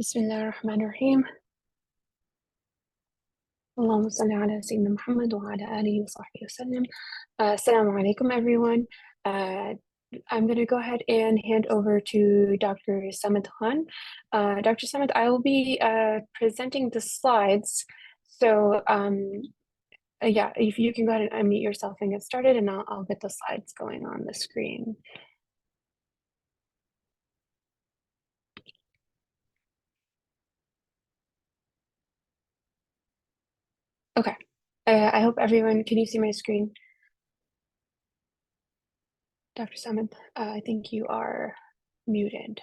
Bismillah ar-Rahman ar-Rahim. Allahumma salli ala Sayyidina Muhammad wa ala alihi wa sahbihi wa sallam. Assalamu alaikum, everyone. I'm going to go ahead and hand over to Dr. Samad Khan. Dr. Samad, I will be presenting the slides. So yeah, if you can go ahead and unmute yourself and get started, and I'll get the slides going on the screen. Okay. I hope everyone, can you see my screen? Dr. Samad, I think you are muted.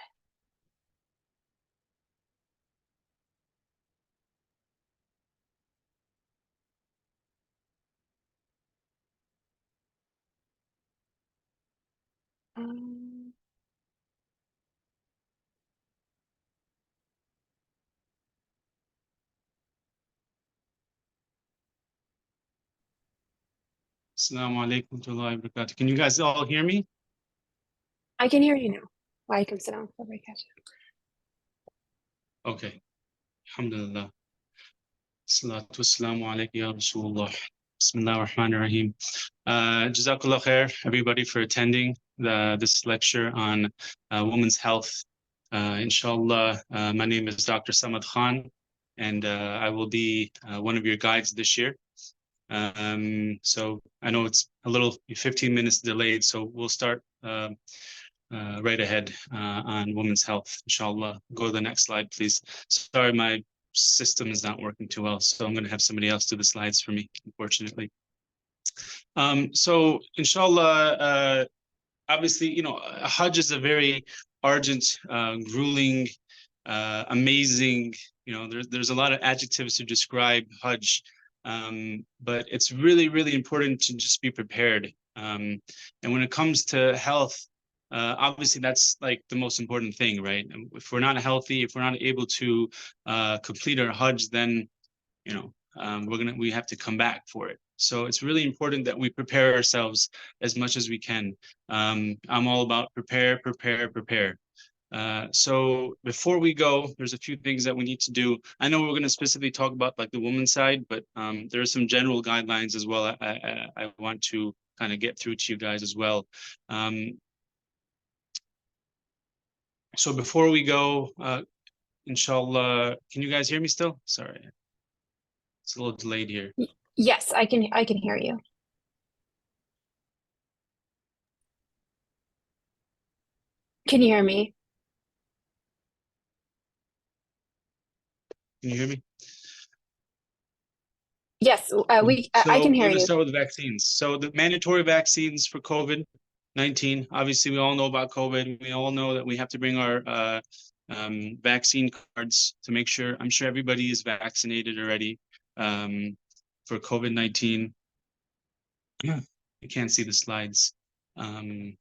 Assalamu alaikum wa rahmatullahi wa barakatuh. Can you guys all hear me? I can hear you now. Walaikum salam wa barakatuh. Okay. Alhamdulillah. Salatu wassalamu alayka ya Rasulullah. Bismillah ar-Rahman ar-Rahim. Jazakallah khair, everybody, for attending this lecture on women's health. Inshallah, my name is Dr. Samad Khan, and I will be one of your guides this year. So I know it's a little 15 minutes delayed, so we'll start right ahead on women's health, inshallah. Go to the next slide, please. Sorry, my system is not working too well, so I'm going to have somebody else do the slides for me, unfortunately. So inshallah, obviously, you know, Hajj is a very urgent, grueling, amazing, you know, there's a lot of adjectives to describe Hajj. But it's really, really important to just be prepared. And when it comes to health, obviously that's like the most important thing, right? If we're not healthy, if we're not able to complete our Hajj, then, you know, we have to come back for it. So it's really important that we prepare ourselves as much as we can. I'm all about prepare. So before we go, there's a few things that we need to do. I know we're going to specifically talk about like the women's side, but there are some general guidelines as well. I want to kind of get through to you guys as well. So before we go, inshallah, can you guys hear me still? Sorry, it's a little delayed here. Yes, I can hear you. Can you hear me? Can you hear me? Yes, I can hear I'm going to you. start with the vaccines. So the mandatory vaccines for COVID-19, obviously we all know about COVID. We all know that we have to bring our vaccine cards to make sure, I'm sure everybody is vaccinated already for COVID-19. You can't see the slides. COVID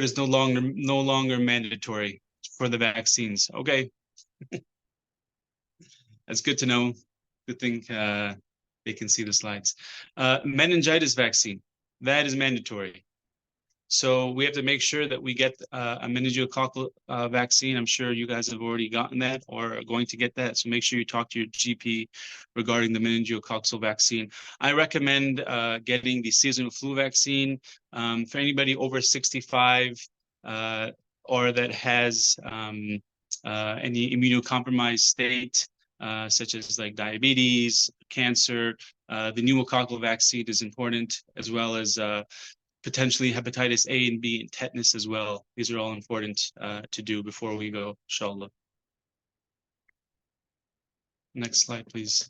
is no longer mandatory for the vaccines. Okay. That's good to know. Good thing they can see the slides. Meningitis vaccine, that is mandatory. So we have to make sure that we get a meningococcal vaccine. I'm sure you guys have already gotten that or are going to get that. So make sure you talk to your GP regarding the meningococcal vaccine. I recommend getting the seasonal flu vaccine for anybody over 65 or that has any immunocompromised state. Such as like diabetes, cancer. The pneumococcal vaccine is important, as well as potentially hepatitis A and B and tetanus as well. These are all important to do before we go, inshallah. Next slide, please.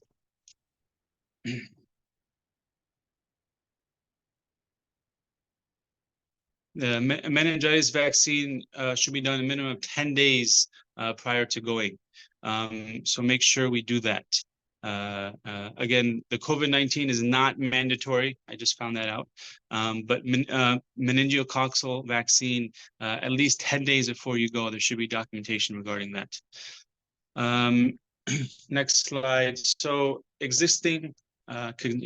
The meningitis vaccine should be done a minimum of 10 days prior to going. So make sure we do that. Again, the COVID-19 is not mandatory. I just found that out. But meningococcal vaccine, at least 10 days before you go, there should be documentation regarding that. Next slide. So existing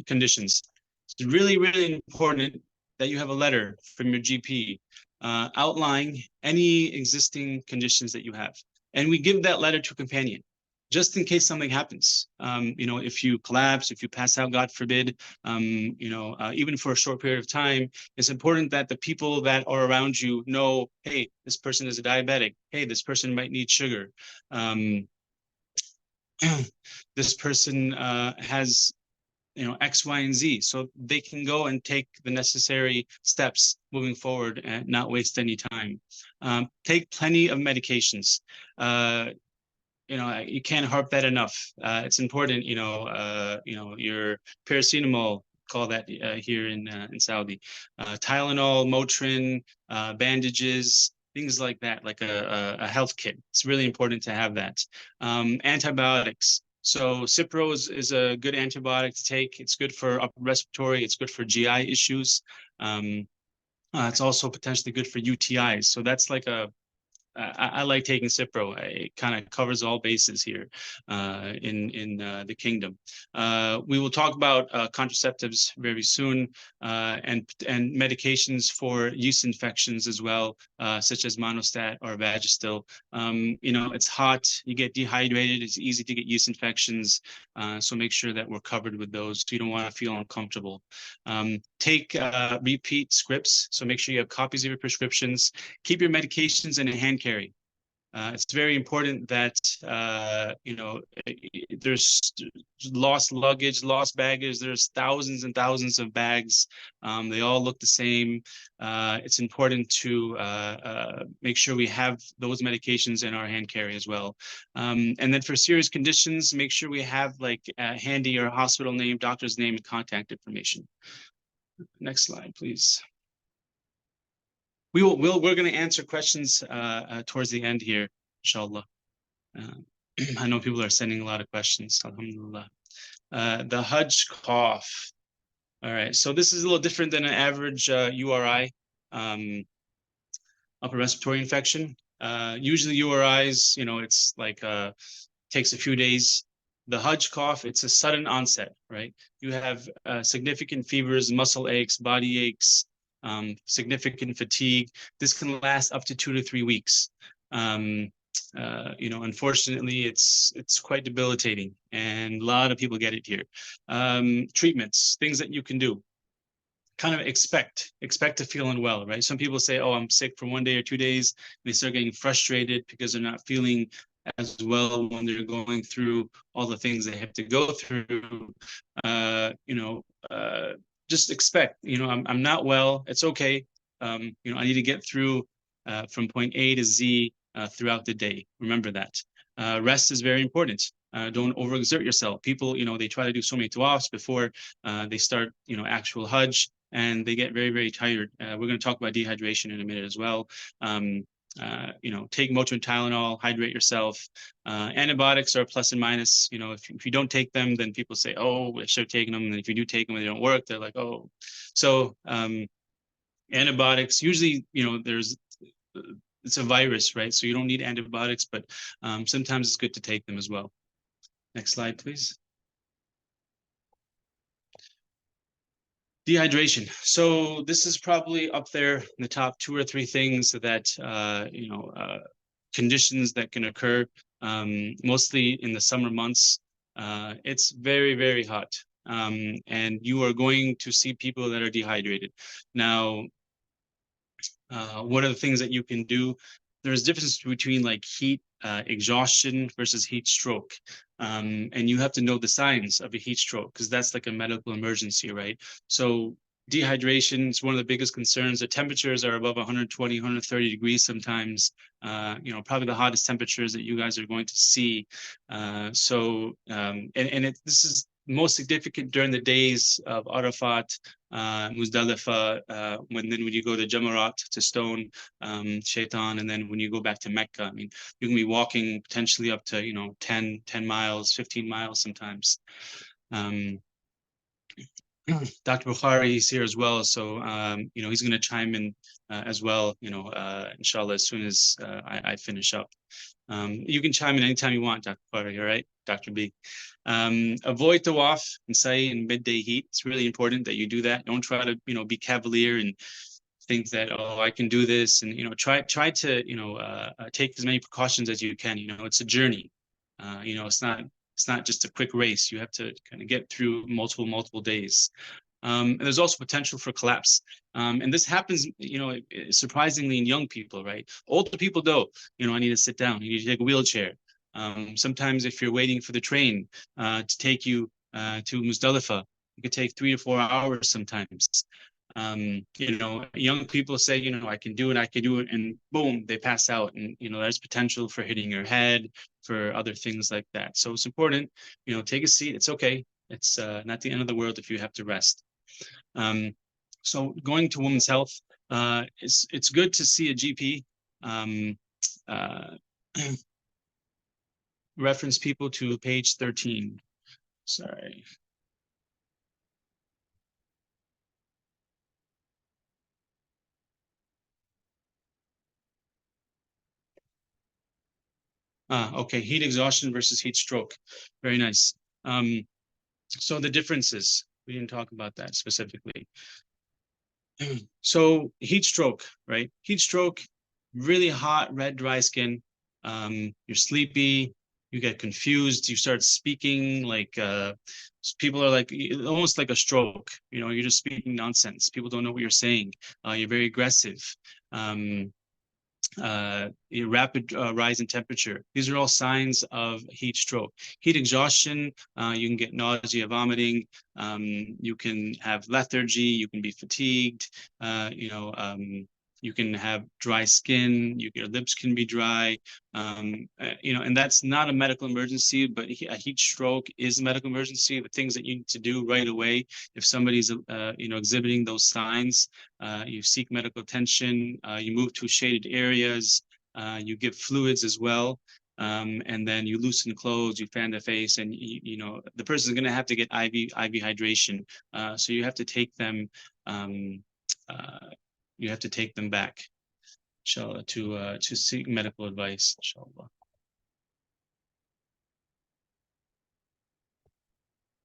conditions. It's really, really important that you have a letter from your GP outlining any existing conditions that you have. And we give that letter to a companion, just in case something happens. If you collapse, if you pass out, God forbid, even for a short period of time, it's important that the people that are around you know, hey, this person is a diabetic. Hey, this person might need sugar. This person has X, Y, and Z, so they can go and take the necessary steps moving forward and not waste any time. Take plenty of medications. You can't harp that enough. It's important. Your paracetamol, call that here in Saudi, Tylenol, Motrin, bandages, things like that, like a health kit. It's really important to have that. Antibiotics. So Cipro is a good antibiotic to take. It's good for upper respiratory. It's good for GI issues. It's also potentially good for UTIs. So that's like I like taking Cipro. It kind of covers all bases here in the kingdom. We will talk about contraceptives very soon, and medications for yeast infections as well, such as Monostat or Vagistil. It's hot, you get dehydrated, it's easy to get yeast infections, so make sure that we're covered with those. You don't want to feel uncomfortable. Take repeat scripts, so make sure you have copies of your prescriptions. Keep your medications in a hand carry. It's very important that there's lost luggage, lost baggage. There's thousands and thousands of bags. They all look the same. It's important to make sure we have those medications in our hand carry as well. And then for serious conditions, make sure we have handy your hospital name, doctor's name, and contact information. Next slide, please. We're going to answer questions towards the end here, inshallah. I know people are sending a lot of questions, alhamdulillah. The Hajj cough. All right, so this is a little different than an average URI, upper respiratory infection. Usually URIs, it's like takes a few days. The Hajj cough, it's a sudden onset, right? You have significant fevers, muscle aches, body aches, significant fatigue. This can last up to 2 to 3 weeks. Unfortunately, it's quite debilitating, and a lot of people get it here. Treatments, things that you can do. Kind of expect to feel unwell, right? Some people say, oh, I'm sick for 1 day or 2 days, and they start getting frustrated because they're not feeling as well when they're going through all the things they have to go through. Just expect, I'm not well, it's okay. I need to get through from point A to Z throughout the day. Remember that. Rest is very important. Don't overexert yourself. People, they try to do so many tawafs before they start, actual Hajj, and they get very, very tired. We're going to talk about dehydration in a minute as well. Take Motrin, Tylenol, hydrate yourself. Antibiotics are plus and minus. If you don't take them, then people say, oh, I should have taken them. And if you do take them and they don't work, they're like, oh. So antibiotics, usually, it's a virus, right? So you don't need antibiotics, but sometimes it's good to take them as well. Next slide, please. Dehydration. So this is probably up there in the top 2 or 3 things that, conditions that can occur, mostly in the summer months. It's very, very hot. And you are going to see people that are dehydrated. Now, what are the things that you can do? There's a difference between heat exhaustion versus heat stroke. And you have to know the signs of a heat stroke, because that's like a medical emergency, right? So dehydration is one of the biggest concerns. The temperatures are above 120, 130 degrees sometimes, probably the hottest temperatures that you guys are going to see. This is most significant during the days of Arafat, Muzdalifa, when you go to Jamarat, to stone Shaitan, and then when you go back to Mecca, I mean, you can be walking potentially up to 10 miles, 15 miles sometimes. Dr. Bukhari is here as well, so he's going to chime in as well, inshallah, as soon as I finish up. You can chime in anytime you want, Dr. Bukhari, all right, Dr. B. Avoid tawaf and sa'i in midday heat. It's really important that you do that. Don't try to be cavalier and think that, oh, I can do this, and try to take as many precautions as you can. It's a journey. It's not just a quick race. You have to kind of get through multiple days. And there's also potential for collapse. And this happens, surprisingly in young people, right? Older people don't, I need to sit down, you need to take a wheelchair. Sometimes if you're waiting for the train to take you to Muzdalifah, it could take 3 to 4 hours sometimes. Young people say, I can do it, and boom, they pass out. And, there's potential for hitting your head, for other things like that. So it's important, take a seat. It's okay. It's not the end of the world if you have to rest. So going to women's health, it's good to see a GP. Reference people to page 13. Sorry. Okay, heat exhaustion versus heat stroke. Very nice. So the differences, we didn't talk about that specifically. So heat stroke, right? Heat stroke, really hot, red, dry skin. You're sleepy, you get confused, you start speaking like people are like almost like a stroke. You're just speaking nonsense. People don't know what you're saying. You're very aggressive. Rapid rise in temperature. These are all signs of heat stroke. Heat exhaustion, you can get nausea, vomiting, you can have lethargy, you can be fatigued, you can have dry skin, your lips can be dry, and that's not a medical emergency, but a heat stroke is a medical emergency. The things that you need to do right away, if somebody's, exhibiting those signs, you seek medical attention, you move to shaded areas, you give fluids as well, and then you loosen clothes, you fan the face, and the person is going to have to get IV hydration. So you have to take them. You have to take them back, inshallah, to seek medical advice, inshallah.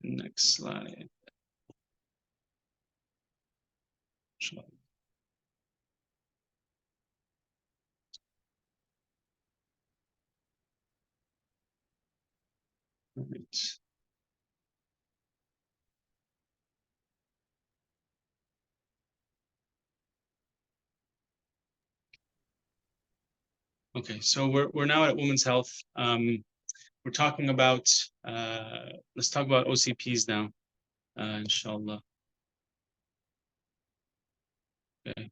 Next slide. Inshallah. Right. Okay, so we're now at women's health. We're talking about let's talk about OCPs now, inshallah. Okay.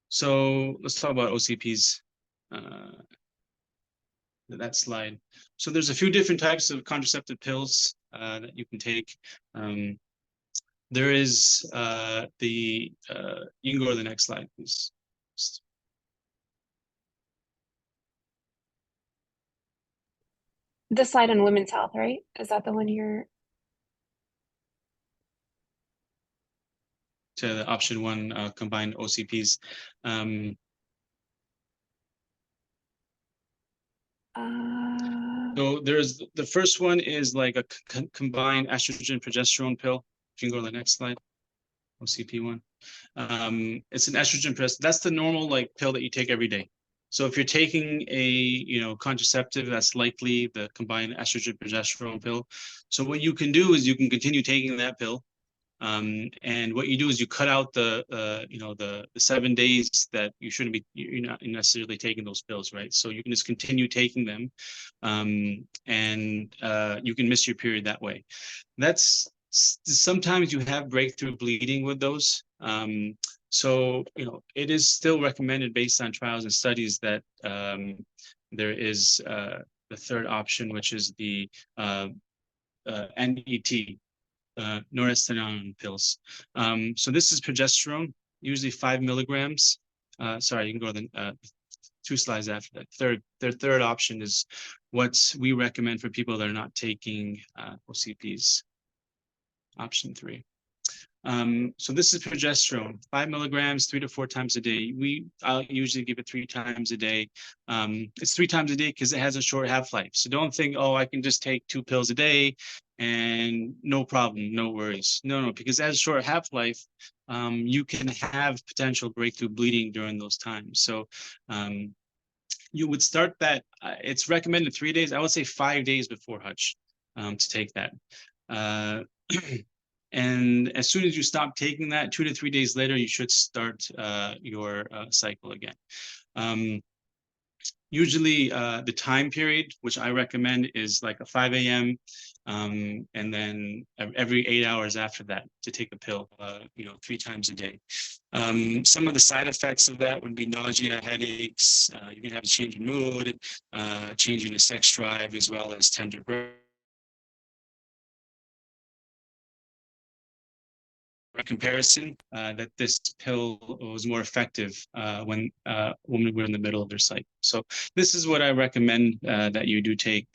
So let's talk about OCPs. That slide. So there's a few different types of contraceptive pills that you can take. There is you can go to the next slide, please. The slide on women's health, right? Is that the one you're? To the option 1, combined OCPs. So there's the first one is like a combined estrogen progesterone pill. If you can go to the next slide, OCP one. It's an estrogen press. That's the normal like pill that you take every day. So if you're taking a contraceptive, that's likely the combined estrogen progesterone pill. So what you can do is you can continue taking that pill. And what you do is you cut out the 7 days that you're not necessarily taking those pills, right? So you can just continue taking them, and you can miss your period that way. That's sometimes you have breakthrough bleeding with those. So it is still recommended based on trials and studies that there is the third option, which is the NET, norethisterone pills. So this is progesterone, usually 5 milligrams. Sorry, you can go to the 2 slides after that. Their third option is what we recommend for people that are not taking OCPs. Option 3. So this is progesterone, 5 milligrams, 3 to 4 times a day. I'll usually give it 3 times a day. It's 3 times a day because it has a short half-life. So don't think, oh, I can just take 2 pills a day and no problem, no worries. No, because it has a short half-life, you can have potential breakthrough bleeding during those times. So you would start that. It's recommended 3 days. I would say 5 days before Hajj to take that. And as soon as you stop taking that, 2 to 3 days later, you should start your cycle again. Usually the time period, which I recommend, is like a 5 a.m. And then every 8 hours after that to take a pill, 3 times a day. Some of the side effects of that would be nausea, headaches. You can have a change in mood, change in the sex drive, as well as tender breath. Comparison that this pill was more effective when women were in the middle of their cycle. So this is what I recommend that you do take,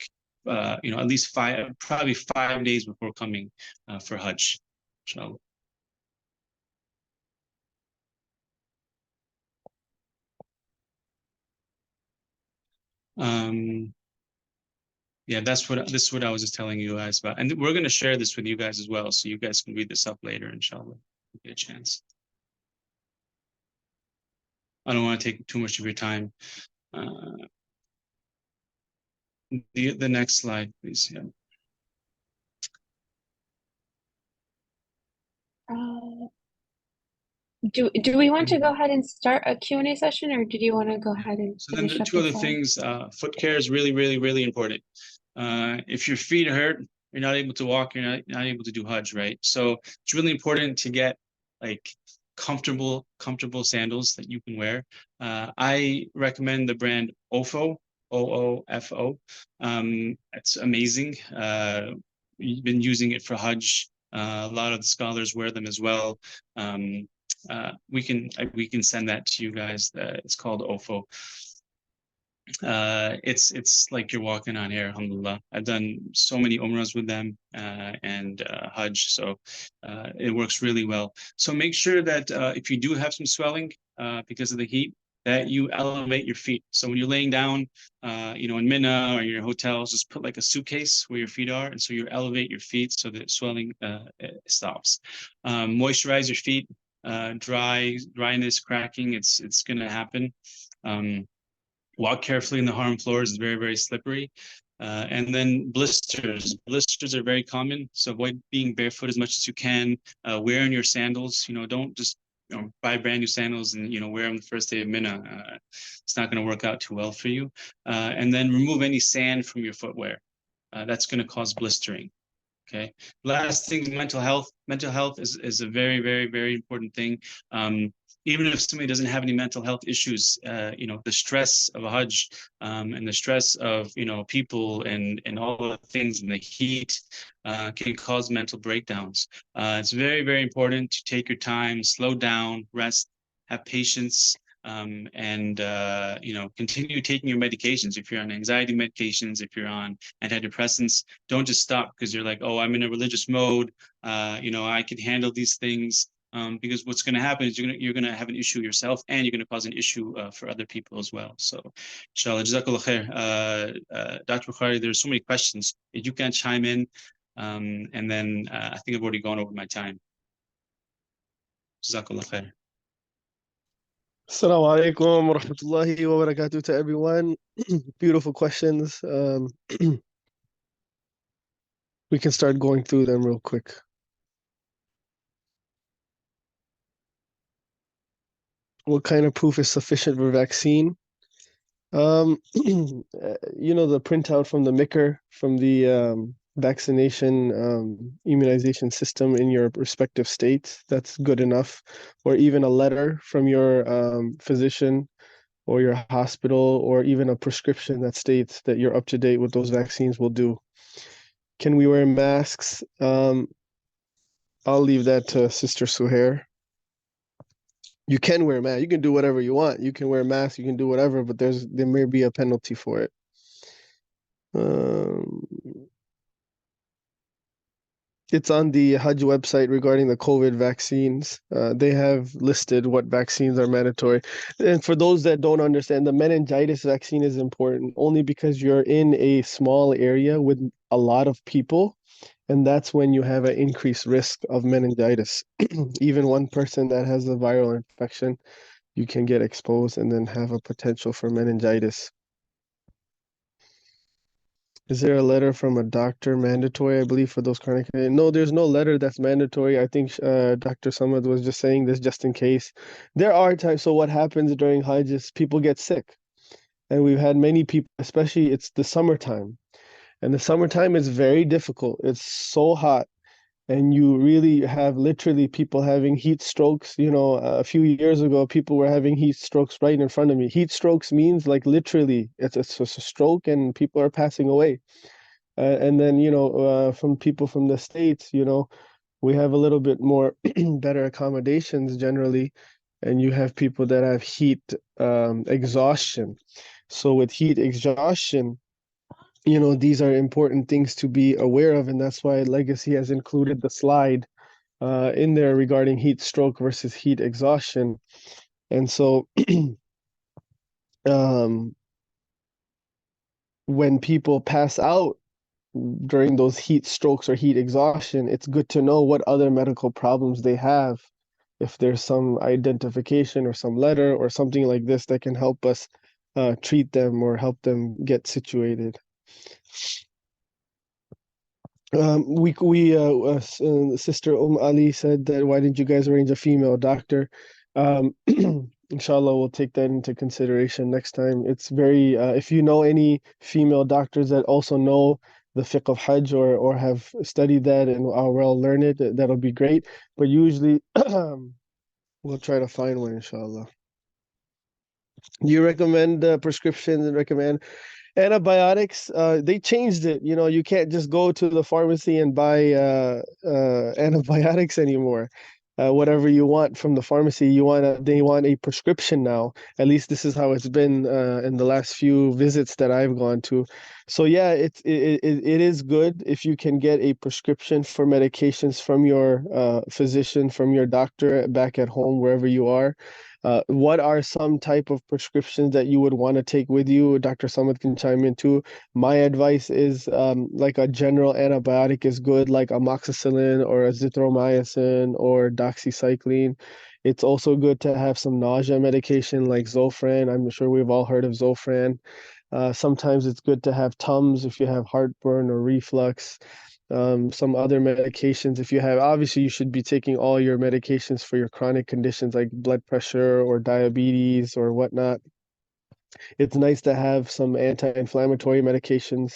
at least probably 5 days before coming for Hajj. Inshallah. Yeah, this is what I was just telling you guys about, and we're going to share this with you guys as well, so you guys can read this up later, inshallah, if you get a chance. I don't want to take too much of your time. The next slide, please. Yeah. Do we want to go ahead and start a Q&A session, or did you want to go ahead and So then finish the up two the other slide? things, foot care is really, really, really important. If your feet hurt, you're not able to walk, you're not able to do Hajj, right? So it's really important to get like comfortable sandals that you can wear. I recommend the brand OFO, OOFO. It's amazing. We've been using it for Hajj. A lot of the scholars wear them as well. We can send that to you guys. It's called OFO. It's like you're walking on air, alhamdulillah. I've done so many umrahs with them and Hajj, so it works really well. So make sure that if you do have some swelling because of the heat, that you elevate your feet. So when you're laying down, in Mina or your hotels, just put like a suitcase where your feet are, and so you elevate your feet so that swelling stops. Moisturize your feet. Dryness, cracking, it's going to happen. Walk carefully in the hard floors, it's very, very slippery. And then blisters. Blisters are very common, so avoid being barefoot as much as you can. Wearing your sandals, don't just buy brand new sandals and wear them the first day of Mina. It's not going to work out too well for you. And then remove any sand from your footwear. That's going to cause blistering. Okay. Last thing, mental health. Mental health is a very, very, very important thing. Even if somebody doesn't have any mental health issues, the stress of a Hajj and the stress of people and all the things in the heat can cause mental breakdowns. It's very, very important to take your time, slow down, rest, have patience. And continue taking your medications. If you're on anxiety medications, if you're on antidepressants, don't just stop because you're like, oh, I'm in a religious mode. I can handle these things. Because what's going to happen is you're going to have an issue yourself, and you're going to cause an issue for other people as well. So, inshallah, jazakallah khair. Dr. Bukhari, there's so many questions. If you can chime in, and then I think I've already gone over my time. Jazakallah khair. Assalamu alaikum wa rahmatullahi wa barakatuh to everyone. Beautiful questions. We can start going through them real quick. What kind of proof is sufficient for vaccine? The printout from the MICR, from the vaccination immunization system in your respective states, that's good enough. Or even a letter from your physician or your hospital, or even a prescription that states that you're up to date with those vaccines will do. Can we wear masks? I'll leave that to Sister Sohair. You can wear masks. You can do whatever you want. You can wear masks. You can do whatever, but there may be a penalty for it. It's on the Hajj website regarding the COVID vaccines. They have listed what vaccines are mandatory. And for those that don't understand, the meningitis vaccine is important only because you're in a small area with a lot of people, and that's when you have an increased risk of meningitis. Even one person that has a viral infection, you can get exposed and then have a potential for meningitis. Is there a letter from a doctor mandatory, I believe, for those chronic? No, there's no letter that's mandatory. I think Dr. Samad was just saying this just in case. There are times, so what happens during Hajj is people get sick. And we've had many people, especially it's the summertime. And the summertime is very difficult. It's so hot. And you really have literally people having heat strokes. You know, a few years ago, people were having heat strokes right in front of me. Heat strokes means like literally it's just a stroke and people are passing away. And then, from people from the States, we have a little bit more better accommodations generally. And you have people that have heat exhaustion. So with heat exhaustion, these are important things to be aware of. And that's why Legacy has included the slide in there regarding heat stroke versus heat exhaustion. And so um, when people pass out during those heat strokes or heat exhaustion, it's good to know what other medical problems they have. If there's some identification or some letter or something like this that can help us treat them or help them get situated. Sister Ali said that why didn't you guys arrange a female doctor? Inshallah, we'll take that into consideration next time. It's very if you know any female doctors that also know the fiqh of Hajj or have studied that and are well learned, that'll be great. But usually we'll try to find one, inshallah. Do you recommend prescriptions and recommend antibiotics? They changed it. You can't just go to the pharmacy and buy antibiotics anymore. Whatever you want from the pharmacy, they want a prescription now. At least this is how it's been in the last few visits that I've gone to. So yeah, it is good if you can get a prescription for medications from your physician, from your doctor back at home, wherever you are. What are some type of prescriptions that you would want to take with you? Dr. Samad can chime in too. My advice is like a general antibiotic is good, like amoxicillin or azithromycin or doxycycline. It's also good to have some nausea medication like Zofran. I'm sure we've all heard of Zofran. Sometimes it's good to have Tums if you have heartburn or reflux. Some other medications. If you have, obviously, you should be taking all your medications for your chronic conditions like blood pressure or diabetes or whatnot. It's nice to have some anti-inflammatory medications,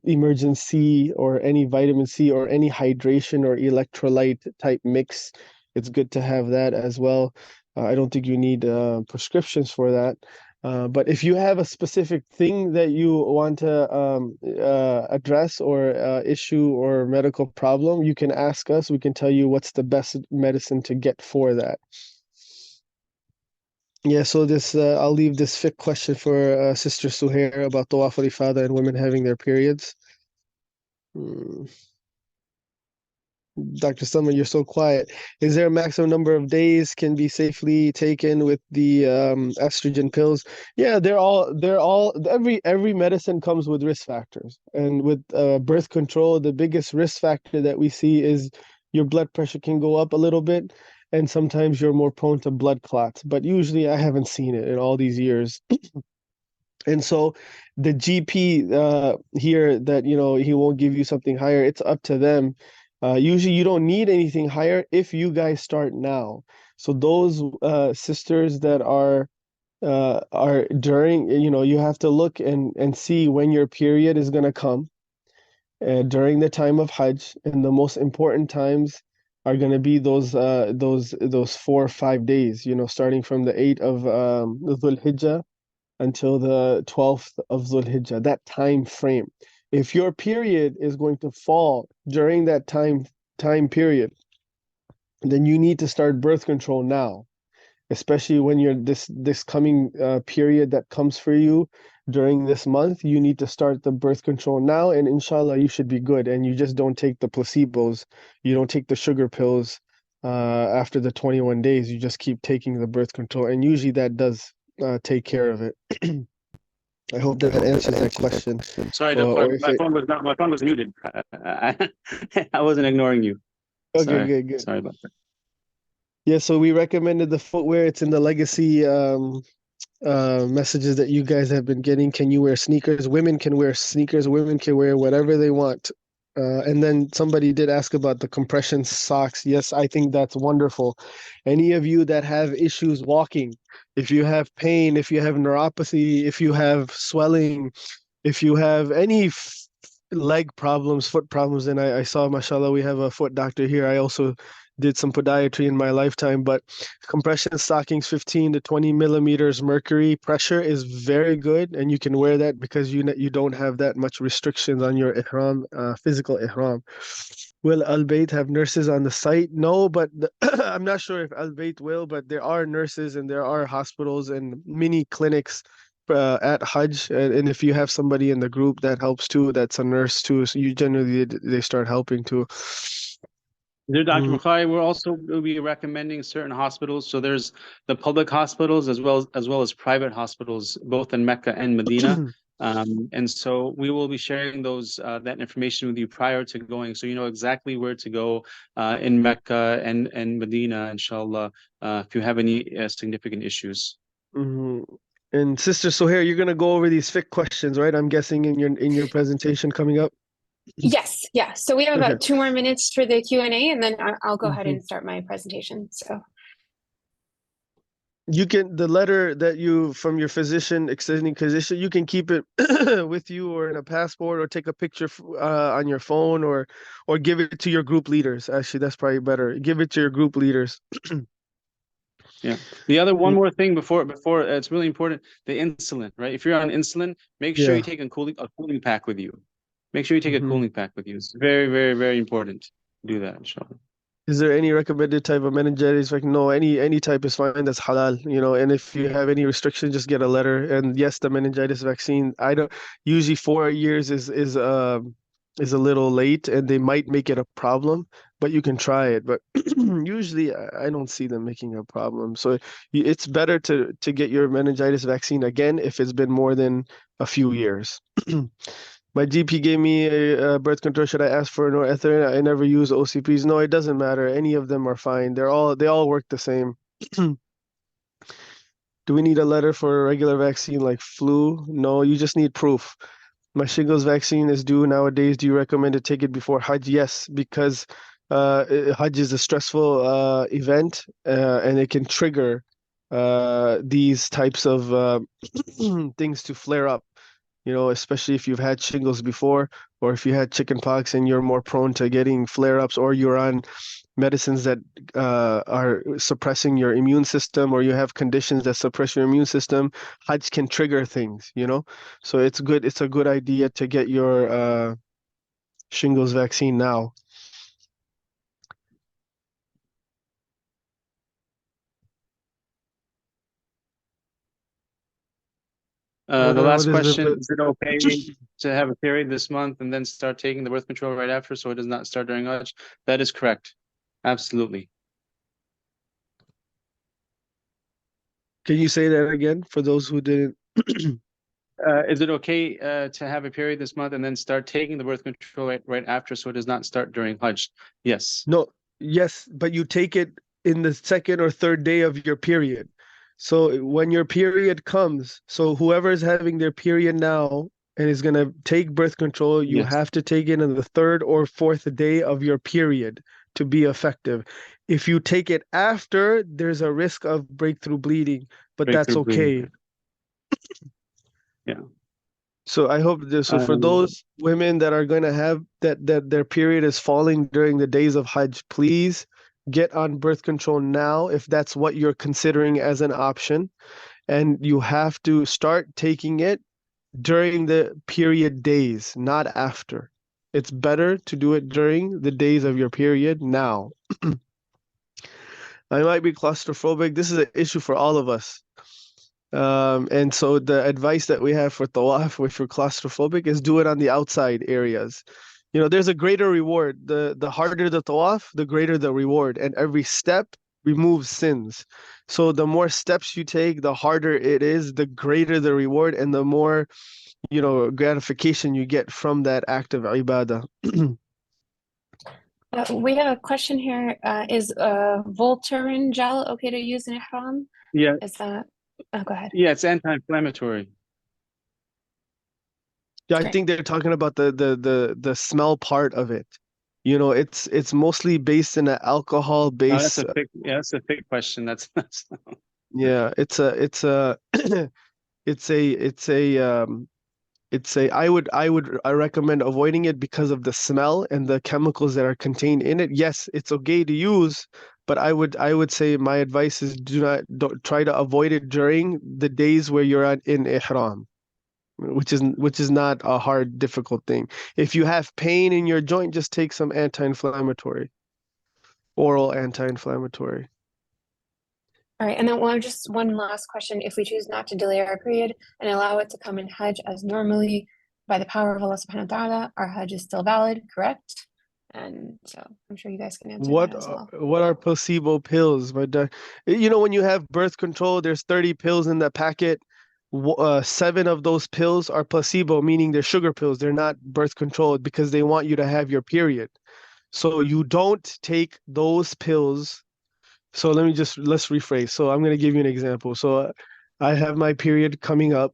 emergency or any vitamin C or any hydration or electrolyte type mix. It's good to have that as well. I don't think you need prescriptions for that. But if you have a specific thing that you want to address or issue or medical problem, you can ask us. We can tell you what's the best medicine to get for that. Yeah, so this I'll leave this fiqh question for Sister Sohair about tawaf al-ifada and women having their periods. Dr. Summer, you're so quiet. Is there a maximum number of days can be safely taken with the estrogen pills? Yeah, every medicine comes with risk factors. And with birth control, the biggest risk factor that we see is your blood pressure can go up a little bit, and sometimes you're more prone to blood clots. But usually I haven't seen it in all these years. And so the GP here that, he won't give you something higher, it's up to them. Usually you don't need anything higher if you guys start now. So those sisters that are during, you have to look and see when your period is going to come during the time of Hajj. And the most important times are going to be those 4 or 5 days, starting from the 8th of Dhul Hijjah until the 12th of Dhul Hijjah, that time frame. If your period is going to fall during that time period, then you need to start birth control now, especially when you're this coming period that comes for you during this month, you need to start the birth control now, and inshallah, you should be good. And you just don't take the placebos, you don't take the sugar pills after the 21 days. You just keep taking the birth control, and usually that does take care of it. I hope that answers that question. Sorry, Or if my it, phone was not, my phone was muted. I wasn't ignoring you. okay, good. Sorry about that. Yeah, so we recommended the footwear. It's in the legacy messages that you guys have been getting. Can you wear sneakers? Women can wear sneakers. Women can wear whatever they want. And then somebody did ask about the compression socks. Yes, I think that's wonderful. Any of you that have issues walking, if you have pain, if you have neuropathy, if you have swelling, if you have any leg problems, foot problems, and I saw, mashallah, we have a foot doctor here. I also did some podiatry in my lifetime, but compression stockings, 15 to 20 millimeters mercury pressure is very good, and you can wear that because you don't have that much restrictions on your ihram, physical ihram. Will Al Bayt have nurses on the site? No, but I'm not sure if Al Bayt will, but there are nurses and there are hospitals and mini clinics at Hajj, and if you have somebody in the group that helps too, that's a nurse too, so you generally they start helping too. There, Dr. Bukhari, we'll be recommending certain hospitals. So there's the public hospitals as well as private hospitals, both in Mecca and Medina. And so we will be sharing that information with you prior to going, so you know exactly where to go in Mecca and Medina, inshallah, if you have any significant issues. And Sister Sohair, you're gonna go over these fiqh questions, right? I'm guessing in your presentation coming up. Yes, yeah. So we have about 2 more minutes for the Q&A, and then I'll go ahead Mhm. and start my presentation. So You can, the letter that you from your physician, extending physician, you can keep it with you or in a passport, or take a picture on your phone, or give it to your group leaders. Actually, that's probably better. Give it to your group leaders. Yeah. The other one more thing before it's really important, the insulin, right? If you're on insulin, make sure you Yeah. take a cooling pack with you. Make sure you take a Mhm. cooling pack with you. It's very, very, very important to do that, inshallah. Is there any recommended type of meningitis? Like, no, any type is fine. That's halal, you know. And if you have any restrictions, just get a letter. And yes, the meningitis vaccine. I don't usually 4 years is a little late, and they might make it a problem. But you can try it. But usually, I don't see them making a problem. So it's better to get your meningitis vaccine again if it's been more than a few years. My GP gave me a birth control. Should I ask for norethindrone? I never use OCPs. No, it doesn't matter. Any of them are fine. They all work the same. Do we need a letter for a regular vaccine like flu? No, you just need proof. My shingles vaccine is due nowadays. Do you recommend to take it before Hajj? Yes, because Hajj is a stressful event, and it can trigger these types of things to flare up. You know, especially if you've had shingles before, or if you had chicken pox and you're more prone to getting flare-ups, or you're on medicines that are suppressing your immune system, or you have conditions that suppress your immune system. Hajj can trigger things, you know. So it's good. It's a good idea to get your shingles vaccine now. The last What is question, the is it okay to have a period this month and then start taking the birth control right after, so it does not start during Hajj? That is correct. Absolutely. Can you say that again for those who didn't? Is it okay to have a period this month and then start taking the birth control right after, so it does not start during Hajj? Yes. No, yes, but you take it in the second or third day of your period. So when your period comes, so whoever is having their period now and is going to take birth control, you Yes. have to take it in the third or fourth day of your period to be effective. If you take it after, there's a risk of breakthrough bleeding, but that's Breakthrough bleeding. okay. Yeah. So I hope so for those women that are going to have that their period is falling during the days of Hajj, please get on birth control now if that's what you're considering as an option. And you have to start taking it during the period days, not after. It's better to do it during the days of your period now. I might be claustrophobic. This is an issue for all of us. And so the advice that we have for tawaf, if you're claustrophobic, is do it on the outside areas. You know, there's a greater reward. The harder the tawaf, the greater the reward. And every step removes sins. So the more steps you take, the harder it is, the greater the reward, and the more, you know, gratification you get from that act of ibadah. We have a question here. Is Voltaren gel okay to use in Ihram? Yeah, Is that? Oh, go ahead. yeah, it's anti-inflammatory. Yeah, I Great. think they're talking about the smell part of it. You know, it's mostly based in an alcohol Oh, that's base. a thick, yeah, that's a thick question. That's Yeah, it's a it's a it's a it's a I recommend avoiding it because of the smell and the chemicals that are contained in it. Yes, it's okay to use, but I would say my advice is don't try to avoid it during the days where you're in ihram, which is not a hard, difficult thing. If you have pain in your joint, just take some anti-inflammatory, oral anti-inflammatory. All right, and then just one last question. If we choose not to delay our period and allow it to come in Hajj as normally by the power of Allah subhanahu wa ta'ala, our Hajj is still valid, correct? And so I'm sure you guys can answer that as well. What are placebo pills? You know, when you have birth control, there's 30 pills in the packet. 7 of those pills are placebo, meaning they're sugar pills. They're not birth control because they want you to have your period. So you don't take those pills. So let's rephrase. So I'm going to give you an example. So I have my period coming up.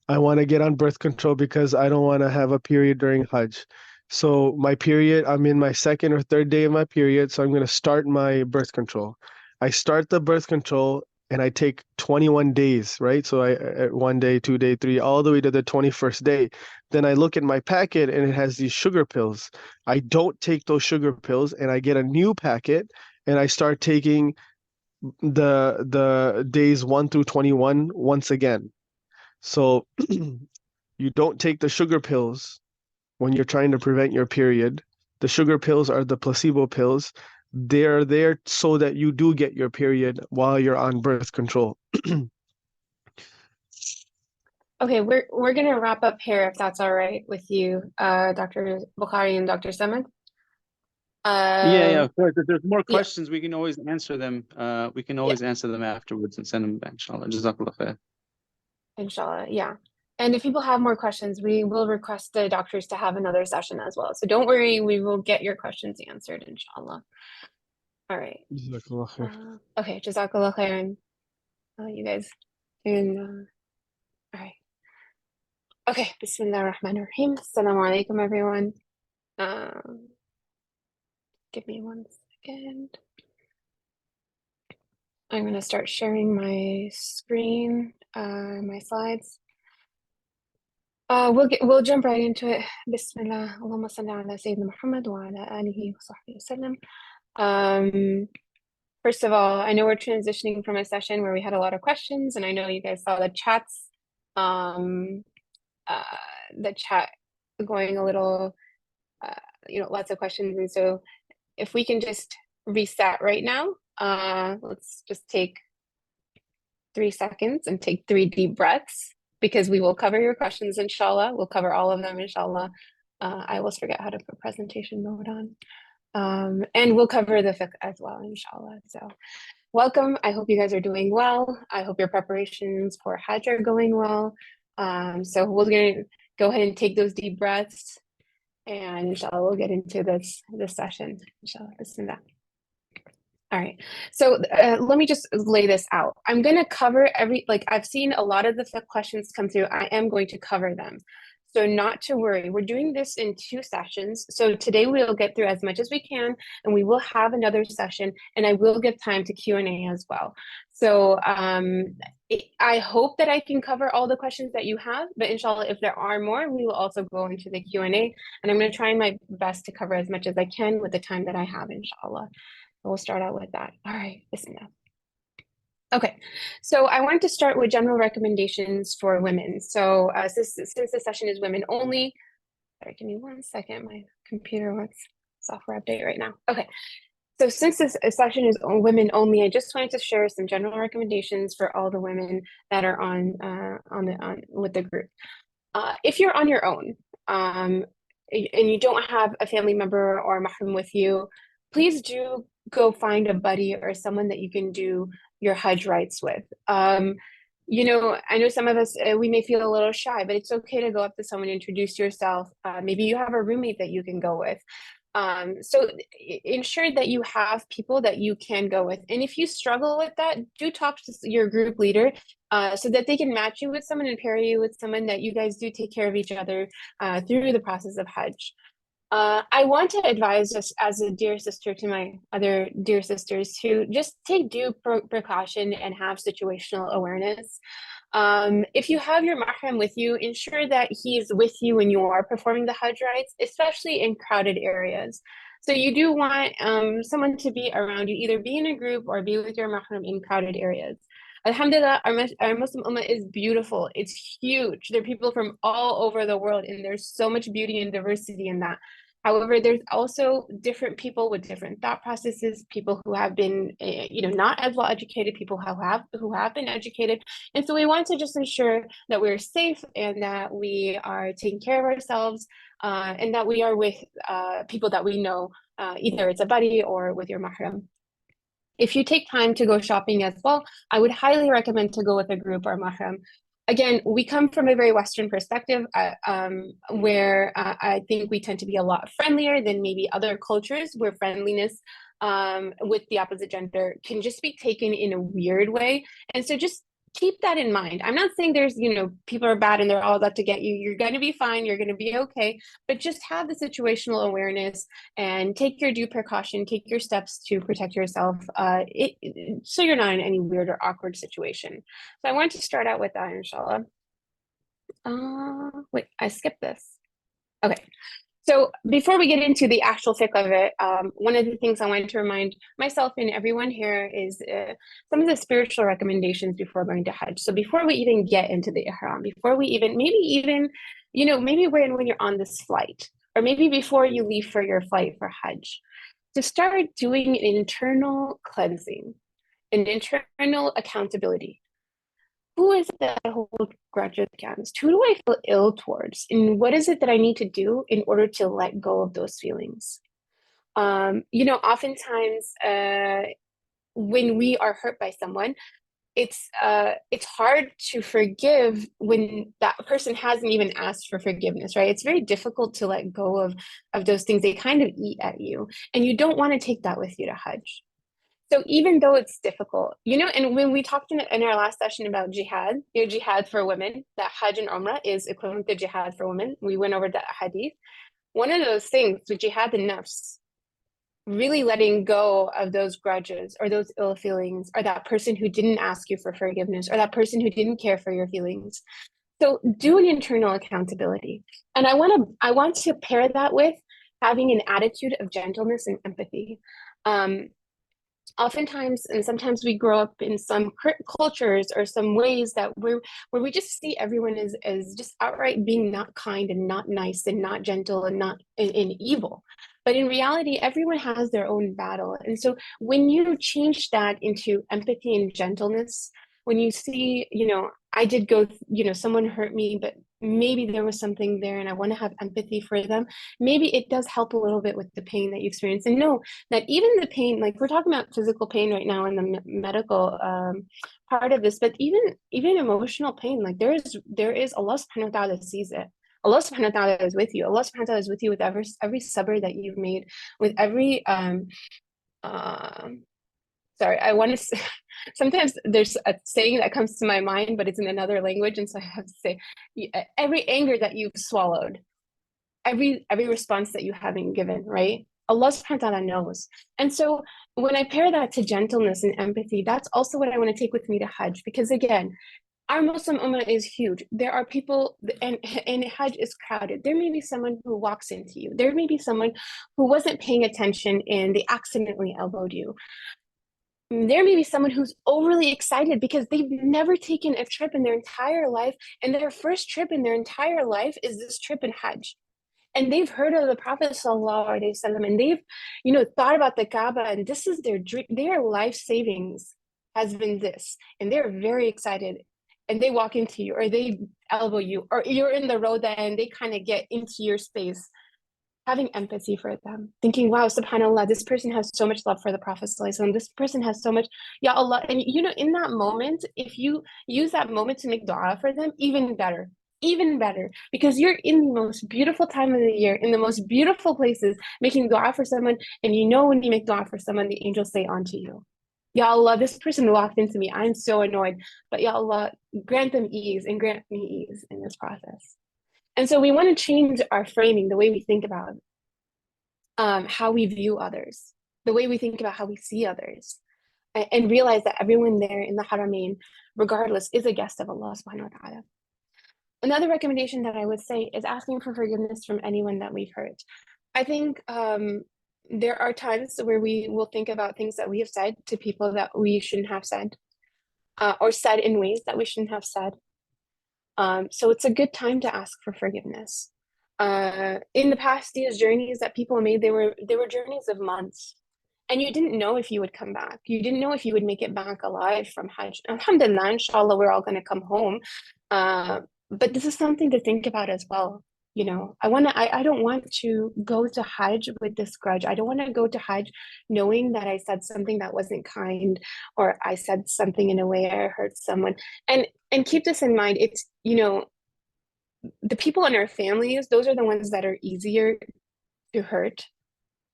I want to get on birth control because I don't want to have a period during Hajj. So my period, I'm in my second or third day of my period, so I'm going to start my birth control. I start the birth control and I take 21 days, right? So I 1 day, 2 day, 3, all the way to the 21st day. Then I look at my packet and it has these sugar pills. I don't take those sugar pills and I get a new packet and I start taking the days 1 through 21 once again. So you don't take the sugar pills when you're trying to prevent your period. The sugar pills are the placebo pills. They're there so that you do get your period while you're on birth control. Okay, we're gonna wrap up here if that's all right with you, Dr. Bukhari and Dr. Samad. yeah, of course. If there's more Yeah, questions, we can always answer them. We can yeah, always answer them afterwards and send them back, inshallah. Jazakallah khair. inshallah, yeah. And if people have more questions, we will request the doctors to have another session as well. So don't worry, we will get your questions answered, inshallah. All right. Jazakallah khair. Okay, Jazakallah khairan. You guys. And all right. Okay, Bismillah ar-Rahman ar-Rahim. Assalamu alaikum, everyone. Give me 1 second. I'm going to start sharing my screen, my slides. We'll jump right into it. Bismillah. Allahumma salli ala Sayyidina Muhammad wa ala alihi wa sahbihi wasallam. First of all, I know we're transitioning from a session where we had a lot of questions, and I know you guys saw the chats, the chat going a little, lots of questions. And so if we can just reset right now, let's just take 3 seconds and take 3 deep breaths because we will cover your questions, inshallah. We'll cover all of them, inshallah. I always forget how to put presentation mode on. And we'll cover the fiqh as well, inshallah. So welcome. I hope you guys are doing well. I hope your preparations for Hajj are going well. So we're going to go ahead and take those deep breaths, and inshallah we'll get into this session. Inshallah, bismillah. All right, so let me just lay this out. I'm going to cover I've seen a lot of the questions come through. I am going to cover them. So not to worry, we're doing this in 2 sessions. So today we'll get through as much as we can, and we will have another session, and I will give time to Q&A as well. So I hope that I can cover all the questions that you have, but inshallah, if there are more, we will also go into the Q&A, and I'm going to try my best to cover as much as I can with the time that I have, inshallah. We'll start out with that. All right, bismillah. Okay, so I wanted to start with general recommendations for women. So since this session is women only, sorry, give me 1 second. My computer wants software update right now. Okay, So since this session is women only, I just wanted to share some general recommendations for all the women that are on with the group. If you're on your own, and you don't have a family member or a mahram with you, please do go find a buddy or someone that you can do your Hajj rites with. You know, I know some of us, we may feel a little shy, but it's okay to go up to someone, introduce yourself. Maybe you have a roommate that you can go with. So ensure that you have people that you can go with. And if you struggle with that, do talk to your group leader so that they can match you with someone and pair you with someone that you guys do take care of each other through the process of Hajj. I want to advise us as a dear sister to my other dear sisters to just take due precaution and have situational awareness. If you have your mahram with you, ensure that he's with you when you are performing the Hajj rites, especially in crowded areas. So you do want someone to be around you, either be in a group or be with your mahram in crowded areas. Alhamdulillah, our Muslim Ummah is beautiful. It's huge. There are people from all over the world, and there's so much beauty and diversity in that. However, there's also different people with different thought processes, people who have been, not as well educated, people who have been educated. And so we want to just ensure that we're safe and that we are taking care of ourselves and that we are with people that we know, either it's a buddy or with your mahram. If you take time to go shopping as well, I would highly recommend to go with a group or mahram. Again, we come from a very Western perspective where I think we tend to be a lot friendlier than maybe other cultures where friendliness with the opposite gender can just be taken in a weird way. And so just keep that in mind. I'm not saying there's, people are bad and they're all out to get you. You're going to be fine. You're going to be okay. But just have the situational awareness and take your due precaution, take your steps to protect yourself so you're not in any weird or awkward situation. So I want to start out with that, inshallah. Wait, I skipped this. Okay. So before we get into the actual fiqh of it, one of the things I wanted to remind myself and everyone here is some of the spiritual recommendations before going to Hajj. So before we even get into the Ihram, before we even, maybe when you're on this flight, or maybe before you leave for your flight for Hajj, to start doing an internal cleansing, an internal accountability. Who is it that I hold grudges against? Who do I feel ill towards? And what is it that I need to do in order to let go of those feelings? Oftentimes when we are hurt by someone, it's hard to forgive when that person hasn't even asked for forgiveness, right? It's very difficult to let go of those things. They kind of eat at you, and you don't want to take that with you to Hajj. So even though it's difficult, and when we talked in our last session about jihad, jihad for women, that Hajj and Umrah is equivalent to jihad for women. We went over that hadith. One of those things, with jihad and nafs, really letting go of those grudges or those ill feelings, or that person who didn't ask you for forgiveness, or that person who didn't care for your feelings. So do an internal accountability. And I want to pair that with having an attitude of gentleness and empathy. Oftentimes, and sometimes we grow up in some cultures or some ways that where we just see everyone as just outright being not kind and not nice and not gentle and not and evil. But in reality, everyone has their own battle. And so when you change that into empathy and gentleness, when you see, I did go, someone hurt me, but maybe there was something there and I want to have empathy for them. Maybe it does help a little bit with the pain that you experience. And know that even the pain, like we're talking about physical pain right now in the medical part of this, but even emotional pain, like there is Allah subhanahu wa ta'ala sees it. Allah subhanahu wa ta'ala is with you. Allah subhanahu wa ta'ala is with you with every sabr that you've made, with every sorry, I want to sometimes there's a saying that comes to my mind, but it's in another language. And so I have to say, every anger that you've swallowed, every response that you haven't given, right? Allah subhanahu wa ta'ala knows. And so when I pair that to gentleness and empathy, that's also what I want to take with me to Hajj. Because again, our Muslim Ummah is huge. There are people, and Hajj is crowded. There may be someone who walks into you. There may be someone who wasn't paying attention and they accidentally elbowed you. There may be someone who's overly excited because they've never taken a trip in their entire life, and their first trip in their entire life is this trip in Hajj. And they've heard of the Prophet sallallahu alaihi wasallam, and they've, thought about the Kaaba, and this is their dream, their life savings has been this, and they're very excited. And they walk into you, or they elbow you, or you're in the road, and they kind of get into your space, having empathy for them, thinking, wow, subhanAllah, this person has so much love for the Prophet ﷺ. This person has so much, ya Allah. And in that moment, if you use that moment to make dua for them, even better, because you're in the most beautiful time of the year, in the most beautiful places, making dua for someone. And when you make dua for someone, the angels say onto you, Ya Allah, this person walked into me, I'm so annoyed, but Ya Allah, grant them ease and grant me ease in this process. And so we want to change our framing, the way we think about how we view others, the way we think about how we see others, and realize that everyone there in the Haramain, regardless, is a guest of Allah subhanahu wa ta'ala. Another recommendation that I would say is asking for forgiveness from anyone that we've hurt. I think there are times where we will think about things that we have said to people that we shouldn't have said, or said in ways that we shouldn't have said. So it's a good time to ask for forgiveness. In the past, these journeys that people made, they were journeys of months, and you didn't know if you would come back. You didn't know if you would make it back alive from Hajj. Alhamdulillah, inshallah, we're all going to come home. But this is something to think about as well. I don't want to go to Hajj with this grudge. I don't want to go to Hajj knowing that I said something that wasn't kind, or I said something in a way I hurt someone. And keep this in mind. It's, the people in our families, those are the ones that are easier to hurt.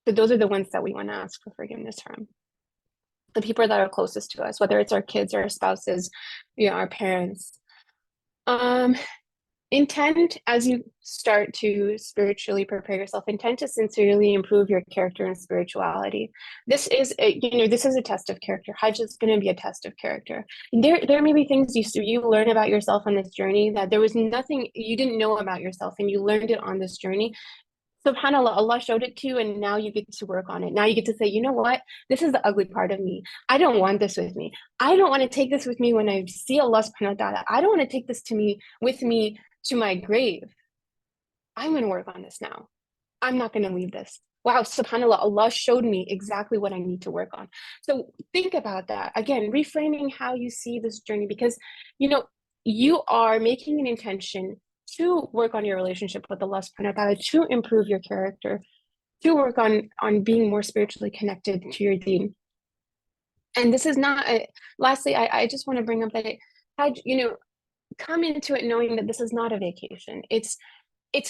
So those are the ones that we want to ask for forgiveness from. The people that are closest to us, whether it's our kids or our spouses, our parents. Intent, as you start to spiritually prepare yourself, intent to sincerely improve your character and spirituality. This is a test of character. Hajj is going to be a test of character. There may be things you learn about yourself on this journey that there was nothing you didn't know about yourself, and you learned it on this journey. SubhanAllah, Allah showed it to you, and now you get to work on it. Now you get to say, you know what? This is the ugly part of me. I don't want this with me. I don't want to take this with me when I see Allah subhanahu wa ta'ala. I don't want to take this with me to my grave. I'm going to work on this now. I'm not going to leave this. Wow, subhanAllah, Allah showed me exactly what I need to work on. So think about that. Again, reframing how you see this journey, because, you are making an intention to work on your relationship with Allah subhanahu wa ta'ala, to improve your character, to work on being more spiritually connected to your deen. And this is not lastly, I just want to bring up that Hajj, come into it knowing that this is not a vacation. It's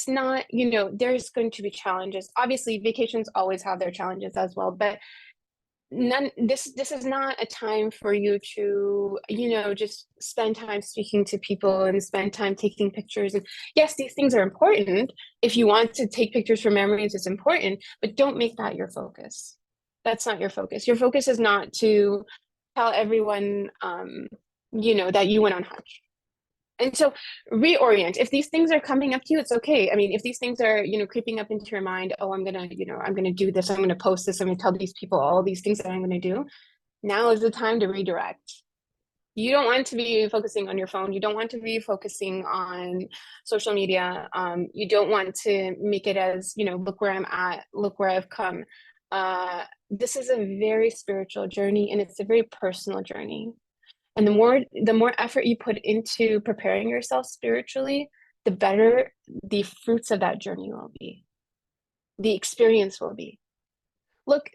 not, there's going to be challenges. Obviously, vacations always have their challenges as well, but this is not a time for you to, just spend time speaking to people and spend time taking pictures. And yes, these things are important. If you want to take pictures for memories, it's important, but don't make that your focus. That's not your focus. Your focus is not to tell everyone, that you went on Hajj. And so reorient. If these things are coming up to you, it's okay. I mean, if these things are, creeping up into your mind, oh, I'm going to do this. I'm going to post this. I'm going to tell these people all these things that I'm going to do. Now is the time to redirect. You don't want to be focusing on your phone. You don't want to be focusing on social media. You don't want to make it as, look where I'm at, look where I've come. This is a very spiritual journey, and it's a very personal journey. And the more effort you put into preparing yourself spiritually, the better the fruits of that journey will be. The experience will be. Look,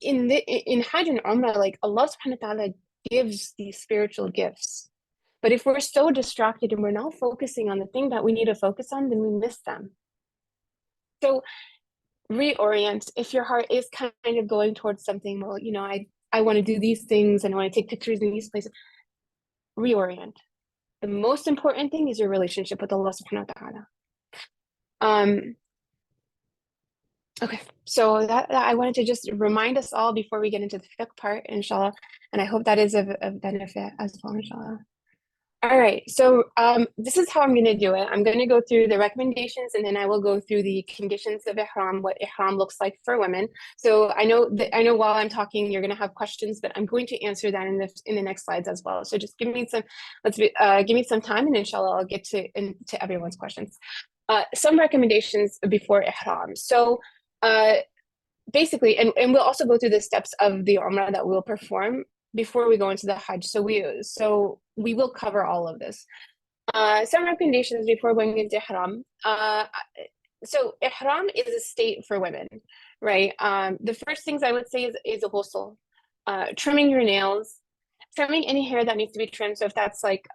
in Hajj and Umrah, like Allah subhanahu wa ta'ala gives these spiritual gifts. But if we're so distracted and we're not focusing on the thing that we need to focus on, then we miss them. So reorient. If your heart is kind of going towards something, well, I want to do these things and I want to take pictures in these places. Reorient. The most important thing is your relationship with Allah subhanahu wa ta'ala. Okay, so that I wanted to just remind us all before we get into the fiqh part, inshallah, and I hope that is of benefit as well, inshallah. All right, so this is how I'm going to do it. I'm going to go through the recommendations, and then I will go through the conditions of Ihram, what Ihram looks like for women. So I know while I'm talking, you're going to have questions, but I'm going to answer that in the next slides as well. So just give me some time, and inshallah, I'll get to everyone's questions. Some recommendations before Ihram. So basically, and we'll also go through the steps of the Umrah that we'll perform before we go into the Hajj. So we will cover all of this. Some recommendations before going into Ihram. So Ihram is a state for women, right? The first things I would say is a ghusl, trimming your nails, trimming any hair that needs to be trimmed. So if that's like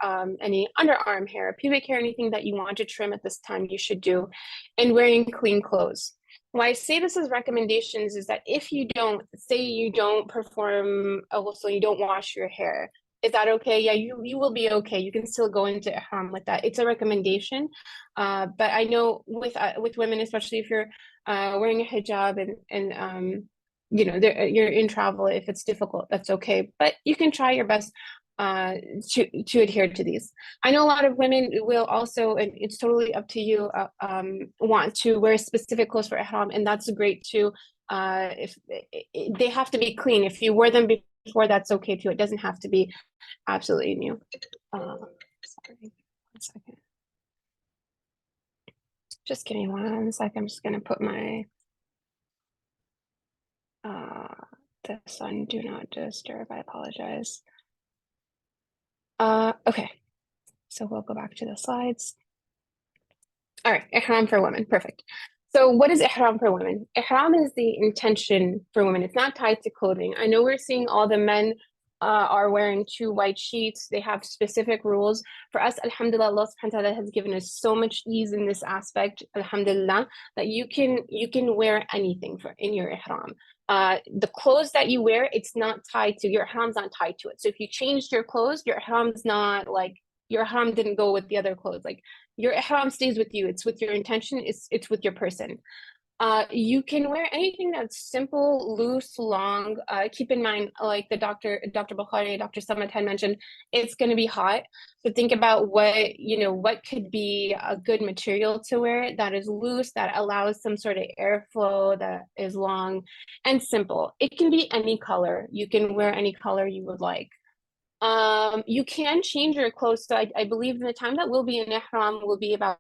any underarm hair, pubic hair, anything that you want to trim at this time, you should do, and wearing clean clothes. Why I say this as recommendations is that if you don't, say you don't perform a ghusl, you don't wash your hair, is that okay? Yeah, you will be okay. You can still go into ihram with that. It's a recommendation, but I know with women, especially if you're wearing a hijab and you know you're in travel, if it's difficult, that's okay. But you can try your best to adhere to these. I know a lot of women will also, and it's totally up to you, want to wear specific clothes for ihram, and that's great too. If they have to be clean, if you wear them before, that's okay too. It doesn't have to be absolutely new. Sorry, 1 second. Just give me 1 second. I'm just gonna put my this on do not disturb. I apologize. Okay, so we'll go back to the slides. All right, ihram for women, perfect. So what is ihram for women? Ihram is the intention for women. It's not tied to clothing. I know we're seeing all the men are wearing 2 white sheets. They have specific rules. For us, alhamdulillah, Allah subhanahu wa ta'ala has given us so much ease in this aspect, alhamdulillah, that you can wear anything in your ihram. The clothes that you wear, it's not tied to, your ihram's not tied to it. So if you changed your clothes, your ihram's not like, your ihram didn't go with the other clothes. Like your ihram stays with you. It's with your intention. It's with your person. You can wear anything that's simple, loose, long. Keep in mind, like Dr. Bukhari, Dr. Samad had mentioned, it's going to be hot. So think about what could be a good material to wear that is loose, that allows some sort of airflow, that is long and simple. It can be any color. You can wear any color you would like. You can change your clothes. So I believe the time that we'll be in ihram will be about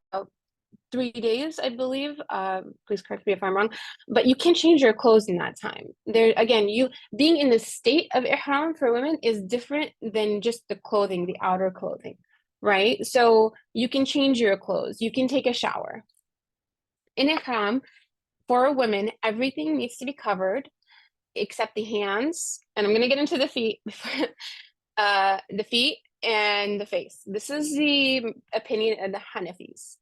3 days, I believe. Please correct me if I'm wrong, but you can change your clothes in that time. There again, you being in the state of ihram for women is different than just the clothing, the outer clothing, right? So you can change your clothes. You can take a shower. In ihram, for women, everything needs to be covered except the hands, and I'm going to get into the feet. The feet and the face. This is the opinion of the Hanafis.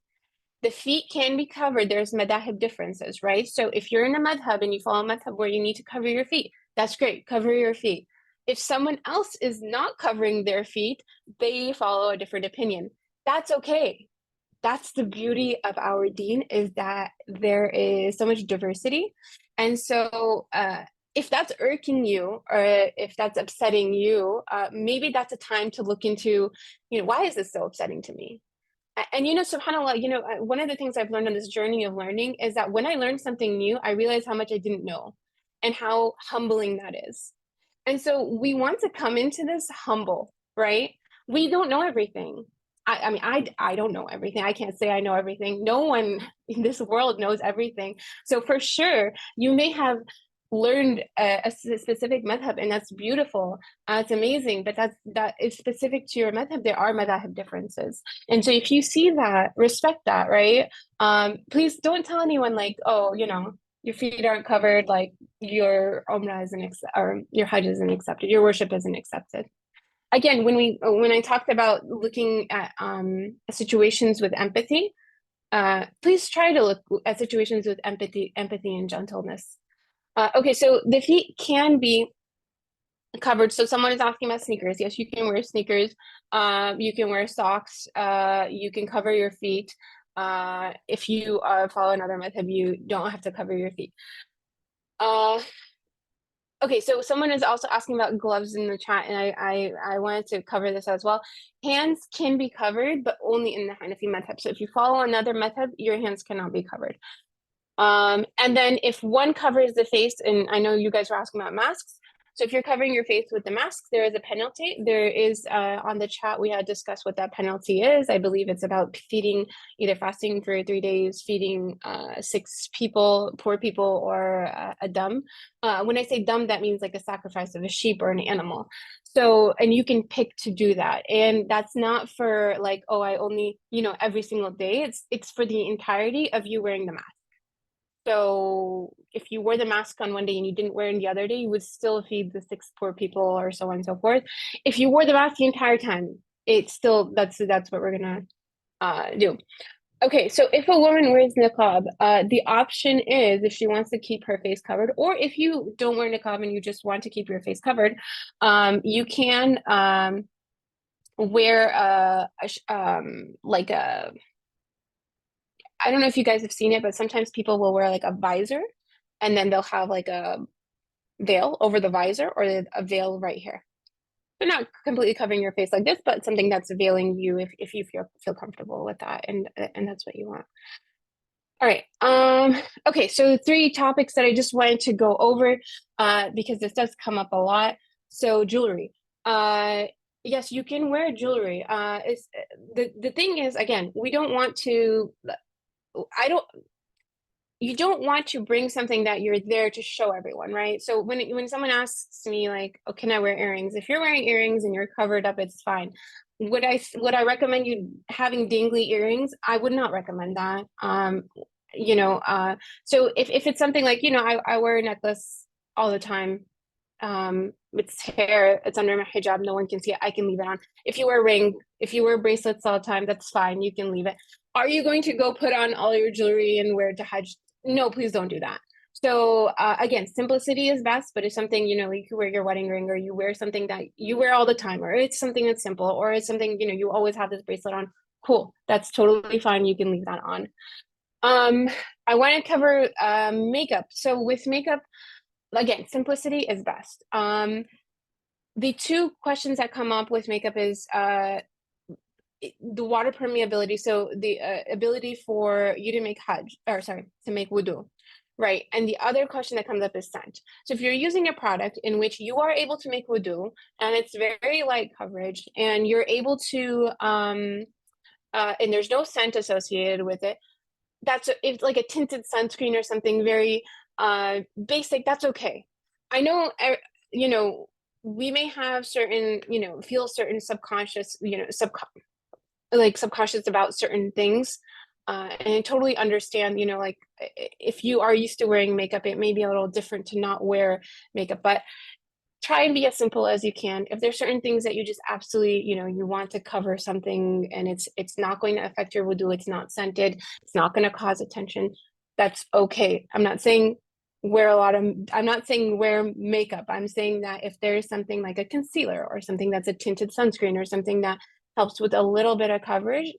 The feet can be covered. There's madhab differences, right? So if you're in a madhab and you follow a madhab where you need to cover your feet, that's great. Cover your feet. If someone else is not covering their feet, they follow a different opinion. That's okay. That's the beauty of our deen, is that there is so much diversity. And so if that's irking you, or if that's upsetting you, maybe that's a time to look into, why is this so upsetting to me? And subhanAllah, one of the things I've learned on this journey of learning is that when I learn something new, I realize how much I didn't know and how humbling that is. And so we want to come into this humble, right? We don't know everything. I mean, I don't know everything. I can't say I know everything. No one in this world knows everything. So for sure, you may have learned a specific madhab, and that's beautiful. It's amazing, but that is specific to your madhab. There are madhab differences. And so if you see that, respect that, right? Please don't tell anyone like, oh, your feet aren't covered, like your Umrah isn't or your Hajj isn't accepted, your worship isn't accepted. Again, when I talked about looking at situations with empathy, please try to look at situations with empathy and gentleness. Okay, so the feet can be covered. So someone is asking about sneakers. Yes, you can wear sneakers. You can wear socks. You can cover your feet. If you follow another method, you don't have to cover your feet. Okay, so someone is also asking about gloves in the chat, and I wanted to cover this as well. Hands can be covered, but only in the Hanafi method. So if you follow another method, your hands cannot be covered. And then if one covers the face, and I know you guys were asking about masks. So if you're covering your face with the mask, there is a penalty. There is on the chat, we had discussed what that penalty is. I believe it's about feeding, either fasting for 3 days, feeding 6 people, poor people, or a dumb. When I say dumb, that means like a sacrifice of a sheep or an animal. So, and you can pick to do that. And that's not for like, oh, I only, every single day. It's for the entirety of you wearing the mask. So if you wore the mask on one day and you didn't wear it the other day, you would still feed the 6 poor people or so on and so forth. If you wore the mask the entire time, it's still, that's what we're gonna do. Okay, so if a woman wears niqab, the option is if she wants to keep her face covered, or if you don't wear niqab and you just want to keep your face covered, you can wear like a, I don't know if you guys have seen it, but sometimes people will wear like a visor and then they'll have like a veil over the visor or a veil right here. They're not completely covering your face like this, but something that's veiling you if you feel comfortable with that, and that's what you want. All right. Okay, so 3 topics that I just wanted to go over because this does come up a lot. So jewelry. Yes, you can wear jewelry. It's the thing is, again, we don't want to, you don't want to bring something that you're there to show everyone, right? So when someone asks me like, oh, can I wear earrings? If you're wearing earrings and you're covered up, it's fine. Would I recommend you having dangly earrings? I would not recommend that. So if it's something like, I wear a necklace all the time. It's hair, it's under my hijab, no one can see it, I can leave it on. If you wear a ring, if you wear bracelets all the time, that's fine, you can leave it. Are you going to go put on all your jewelry and wear it to Hajj? No, please don't do that. So again, simplicity is best, but it's something, you can wear your wedding ring, or you wear something that you wear all the time, or it's something that's simple, or it's something, you always have this bracelet on. Cool, that's totally fine, you can leave that on. I want to cover makeup. So with makeup, again, simplicity is best. The 2 questions that come up with makeup is the water permeability, so the ability for you to make to make wudu, right? And the other question that comes up is scent. So if you're using a product in which you are able to make wudu and it's very light coverage and you're able to and there's no scent associated with it, it's like a tinted sunscreen or something very basic, that's okay. I know, we may have certain, feel certain subconscious, subconscious about certain things. And I totally understand, like if you are used to wearing makeup, it may be a little different to not wear makeup, but try and be as simple as you can. If there's certain things that you just absolutely, you want to cover something and it's not going to affect your wudu, it's not scented, it's not going to cause attention, that's okay. I'm not saying wear makeup. I'm saying that if there's something like a concealer or something that's a tinted sunscreen or something that helps with a little bit of coverage,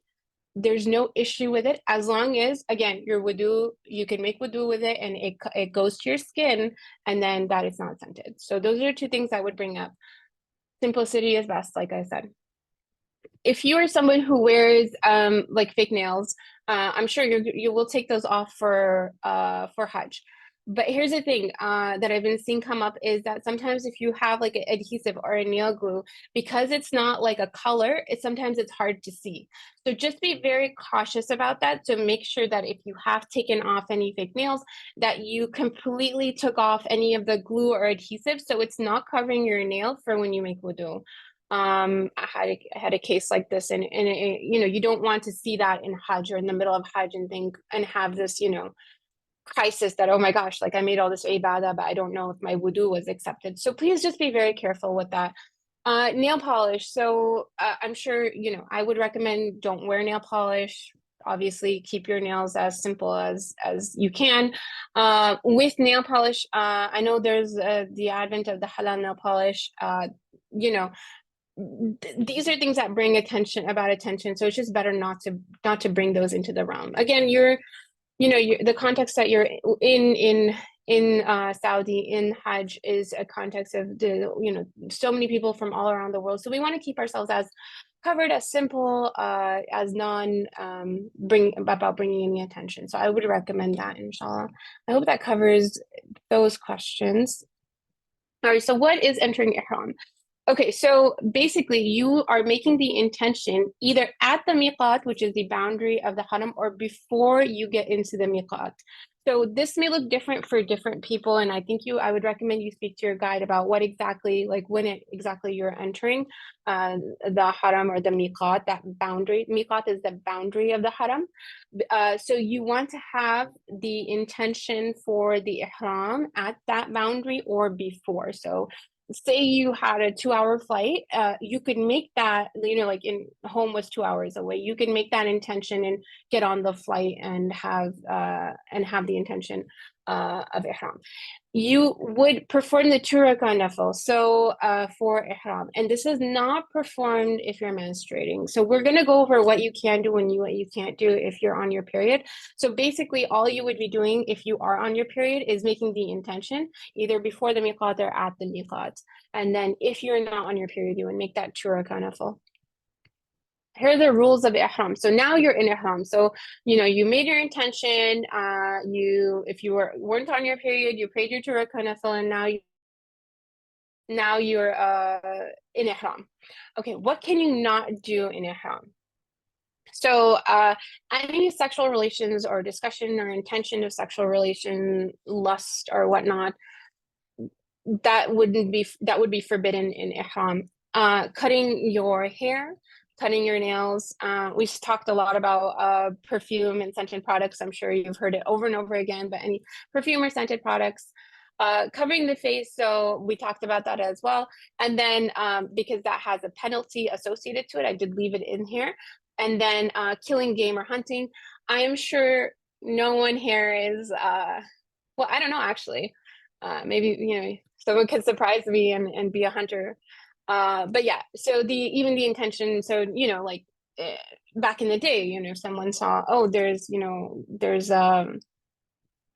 there's no issue with it, as long as, again, your wudu, you can make wudu with it and it goes to your skin, and then that is not scented. So those are 2 things I would bring up. Simplicity is best, like I said. If you are someone who wears like fake nails, I'm sure you will take those off for Hajj. But here's the thing that I've been seeing come up is that sometimes if you have like an adhesive or a nail glue, because it's not like a color, sometimes it's hard to see. So just be very cautious about that. So make sure that if you have taken off any fake nails, that you completely took off any of the glue or adhesive, so it's not covering your nail for when you make wudu. I had a case like this, and it, you don't want to see that in Hajj or in the middle of Hajj and have this, crisis that, oh my gosh, like I made all this ibadah, but I don't know if my wudu was accepted. So please just be very careful with that. Nail polish. So I'm sure, I would recommend don't wear nail polish. Obviously, keep your nails as simple as you can. With nail polish, I know there's the advent of the halal nail polish. These are things that bring attention. So it's just better not to bring those into the realm. Again, the context that you're in Saudi in Hajj is a context of so many people from all around the world. So we want to keep ourselves as covered, as simple, as about bringing any attention. So I would recommend that, inshallah. I hope that covers those questions. All right, so what is entering ihram? Okay, so basically you are making the intention either at the miqat, which is the boundary of the haram, or before you get into the miqat. So this may look different for different people, and I would recommend you speak to your guide about what exactly, like when exactly you're entering the haram or the miqat, that boundary. Miqat is the boundary of the haram. So you want to have the intention for the ihram at that boundary or before. So say you had a 2 hour flight, you could make that, like in home was 2 hours away. You can make that intention and get on the flight and have the intention of ihram. You would perform the two rakah nafil, so for ihram, and this is not performed if you're menstruating. So we're going to go over what you can do and what you can't do if you're on your period. So basically all you would be doing if you are on your period is making the intention either before the miqat or at the miqat, and then if you're not on your period you would make that two rakah nafil. Here are the rules of ihram. So now you're in ihram. So, you made your intention. If you weren't on your period, you prayed your two rakah nafil, and now you're in ihram. Okay, what can you not do in ihram? So, any sexual relations or discussion or intention of sexual relation, lust or whatnot, that would be forbidden in ihram. Cutting your hair, cutting your nails. We've talked a lot about perfume and scented products. I'm sure you've heard it over and over again, but any perfume or scented products. Covering the face, so we talked about that as well. And then because that has a penalty associated to it, I did leave it in here. And then killing game or hunting. I am sure no one here is, well, I don't know actually. Maybe someone could surprise me and be a hunter. But yeah, so even the intention, so like back in the day, someone saw, oh, there's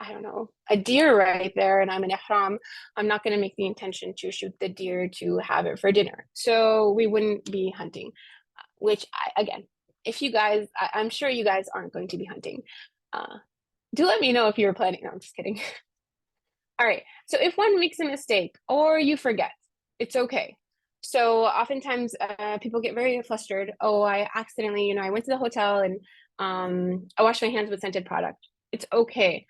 I don't know, a deer right there, and I'm in ihram, I'm not going to make the intention to shoot the deer to have it for dinner. So we wouldn't be hunting, which again, if you guys, I'm sure you guys aren't going to be hunting. Do let me know if you were planning. No, I'm just kidding. All right, so if one makes a mistake or you forget, it's okay. So oftentimes people get very flustered. Oh, I accidentally, I went to the hotel and I washed my hands with scented product. It's okay.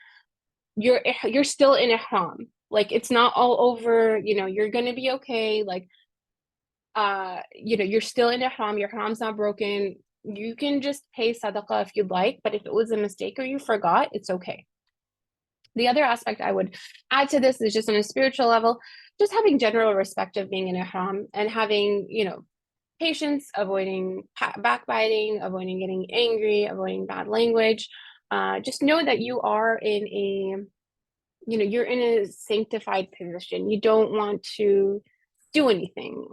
You're still in ihram. Like it's not all over, you're gonna be okay. Like you're still in ihram, your ihram's not broken. You can just pay sadaqah if you'd like, but if it was a mistake or you forgot, it's okay. The other aspect I would add to this is just on a spiritual level, just having general respect of being in ihram and having, patience, avoiding backbiting, avoiding getting angry, avoiding bad language. Just know that you are you're in a sanctified position. You don't want to do anything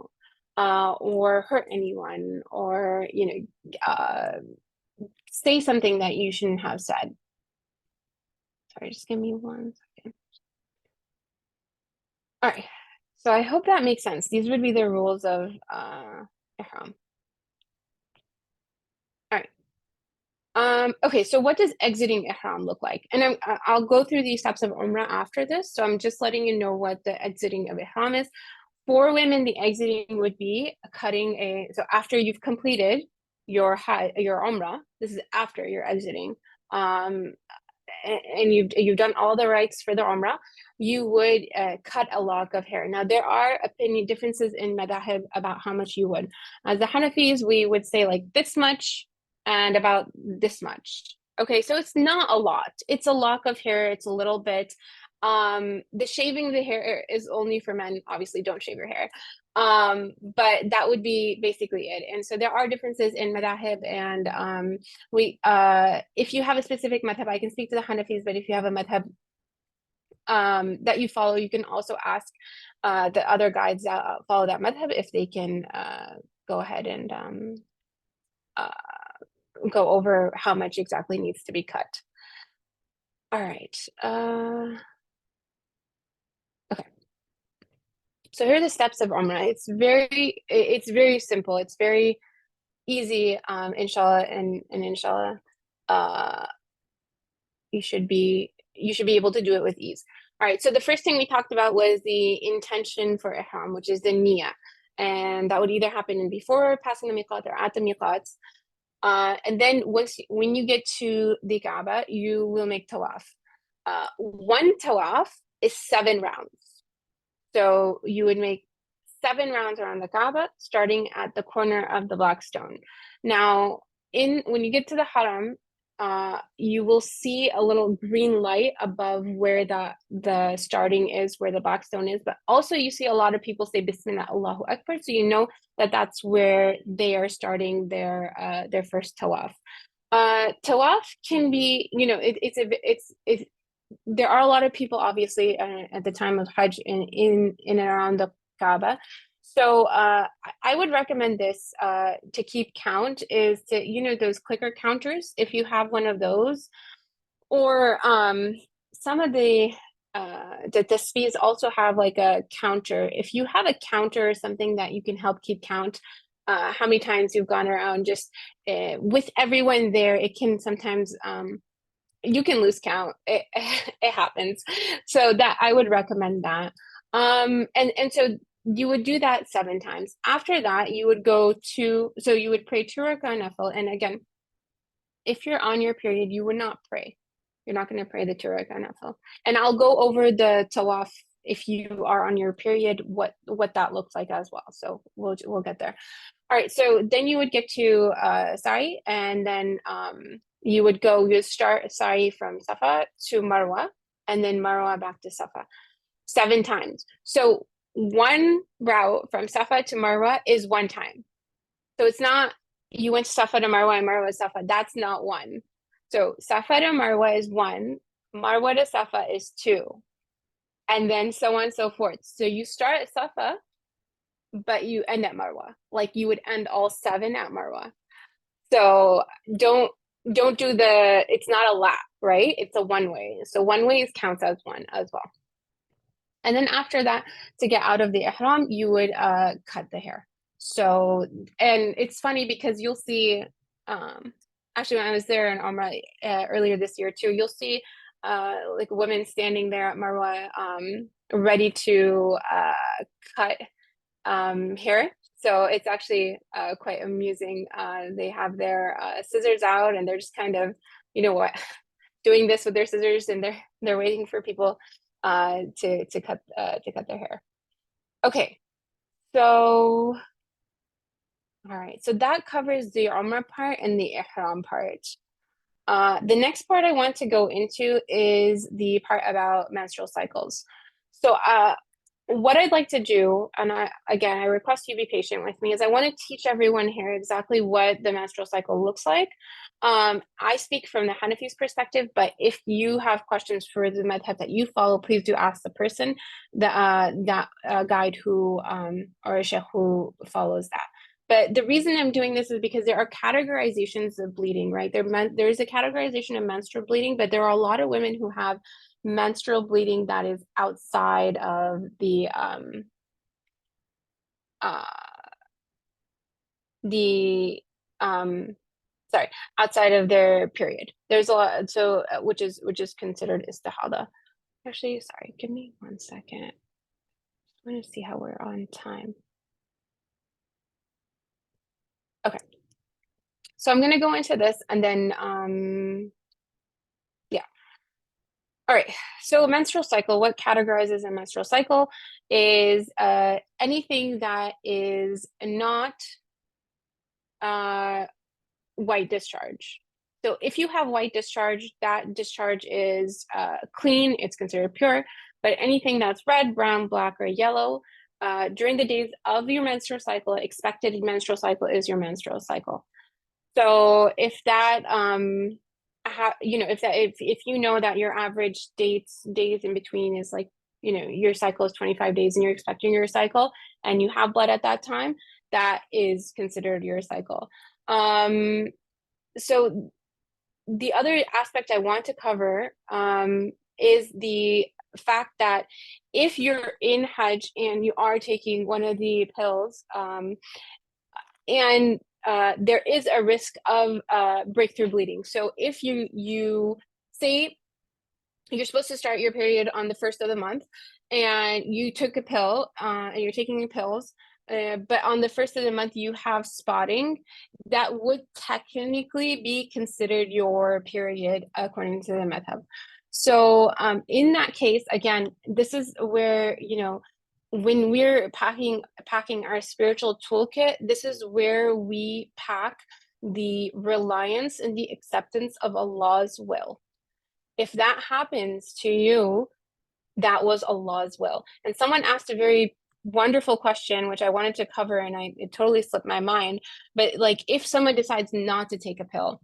or hurt anyone or, say something that you shouldn't have said. Sorry, just give me 1 second. All right, so I hope that makes sense. These would be the rules of ihram. All right. Okay, so what does exiting ihram look like? And I'll go through these steps of Umrah after this. So I'm just letting you know what the exiting of ihram is. For women, the exiting would be so after you've completed your Umrah, this is after you're exiting. And you've done all the rites for the Umrah, you would cut a lock of hair. Now, there are opinion differences in madahib about how much you would. As the Hanafis, we would say like this much and about this much. Okay, so it's not a lot. It's a lock of hair. It's a little bit. The shaving the hair is only for men. Obviously, don't shave your hair. But that would be basically it. And so there are differences in madahib, and if you have a specific madhab, I can speak to the Hanafis, but if you have a madhab that you follow, you can also ask the other guides that follow that madhab if they can go ahead and go over how much exactly needs to be cut. All right. Okay. So here are the steps of Umrah. It's very simple. It's very easy, inshallah, and inshallah, you should be able to do it with ease. All right, so the first thing we talked about was the intention for ihram, which is the niyyah. And that would either happen before passing the miqat or at the miqat. And then when you get to the Kaaba, you will make tawaf. One tawaf is 7 rounds. So you would make 7 rounds around the Kaaba, starting at the corner of the black stone. Now, when you get to the Haram, you will see a little green light above where the starting is, where the black stone is. But also, you see a lot of people say Bismillah, Allahu Akbar, so you know that that's where they are starting their first tawaf. Tawaf can be, it's there are a lot of people obviously at the time of Hajj in and around the Kaaba. So I would recommend this to keep count is to, those clicker counters, if you have one of those, or some of the tasbeehs also have like a counter. If you have a counter or something that you can help keep count how many times you've gone around, just with everyone there, it can sometimes you can lose count. It happens. So that I would recommend that. And so you would do that 7 times. After that, you would you would pray 2 rak'ah nafil. And again, if you're on your period, you would not pray. You're not going to pray the 2 rak'ah nafil. And I'll go over the tawaf if you are on your period, what that looks like as well. So we'll get there. All right, so then you would get to sa'i, and then you'd start sa'i from Safa to Marwa, and then Marwa back to Safa 7 times. So one route from Safa to Marwa is 1 time. So it's not you went to Safa to Marwa and Marwa to Safa. That's not 1. So Safa to Marwa is 1, Marwa to Safa is 2, and then so on and so forth. So you start at Safa, but you end at Marwa. Like you would end all 7 at Marwa. So don't do it's not a lap, right? It's a one way. So one way counts as 1 as well. And then after that, to get out of the ihram, you would cut the hair. So, and it's funny because you'll see, actually when I was there in Umrah earlier this year too, you'll see like women standing there at Marwa ready to cut hair. So it's actually quite amusing. They have their scissors out and they're just kind of, doing this with their scissors, and they're waiting for people to cut their hair. Okay, so all right, so that covers the Umrah part and the Ihram part. The next part I want to go into is the part about menstrual cycles. So what I'd like to do, and I request you be patient with me, is I want to teach everyone here exactly what the menstrual cycle looks like. I speak from the Hanafi's perspective, but if you have questions for the madhab that you follow, please do ask the person, that guide who, or a sheikh who follows that. But the reason I'm doing this is because there are categorizations of bleeding, right? There is a categorization of menstrual bleeding, but there are a lot of women who have menstrual bleeding that is outside of the outside of their period. There's a lot, so which is considered istihada. Actually, sorry, give me 1 second. I want to see how we're on time. Okay, so I'm going to go into this and then yeah. All right, so menstrual cycle, what categorizes a menstrual cycle is anything that is not white discharge. So if you have white discharge, that discharge is clean, it's considered pure, but anything that's red, brown, black, or yellow, during the days of your menstrual cycle, expected menstrual cycle is your menstrual cycle. So if that, if you know that your average days in between is like, your cycle is 25 days and you're expecting your cycle and you have blood at that time, that is considered your cycle. So the other aspect I want to cover is the fact that if you're in Hajj and you are taking one of the pills, and there is a risk of breakthrough bleeding. So if you say you're supposed to start your period on the first of the month, and you took a pill, and you're taking your pills, but on the first of the month you have spotting, that would technically be considered your period according to the madhab. So in that case, again, this is where, when we're packing our spiritual toolkit, this is where we pack the reliance and the acceptance of Allah's will. If that happens to you, that was Allah's will. And someone asked a very wonderful question, which I wanted to cover, and it totally slipped my mind. But like, if someone decides not to take a pill,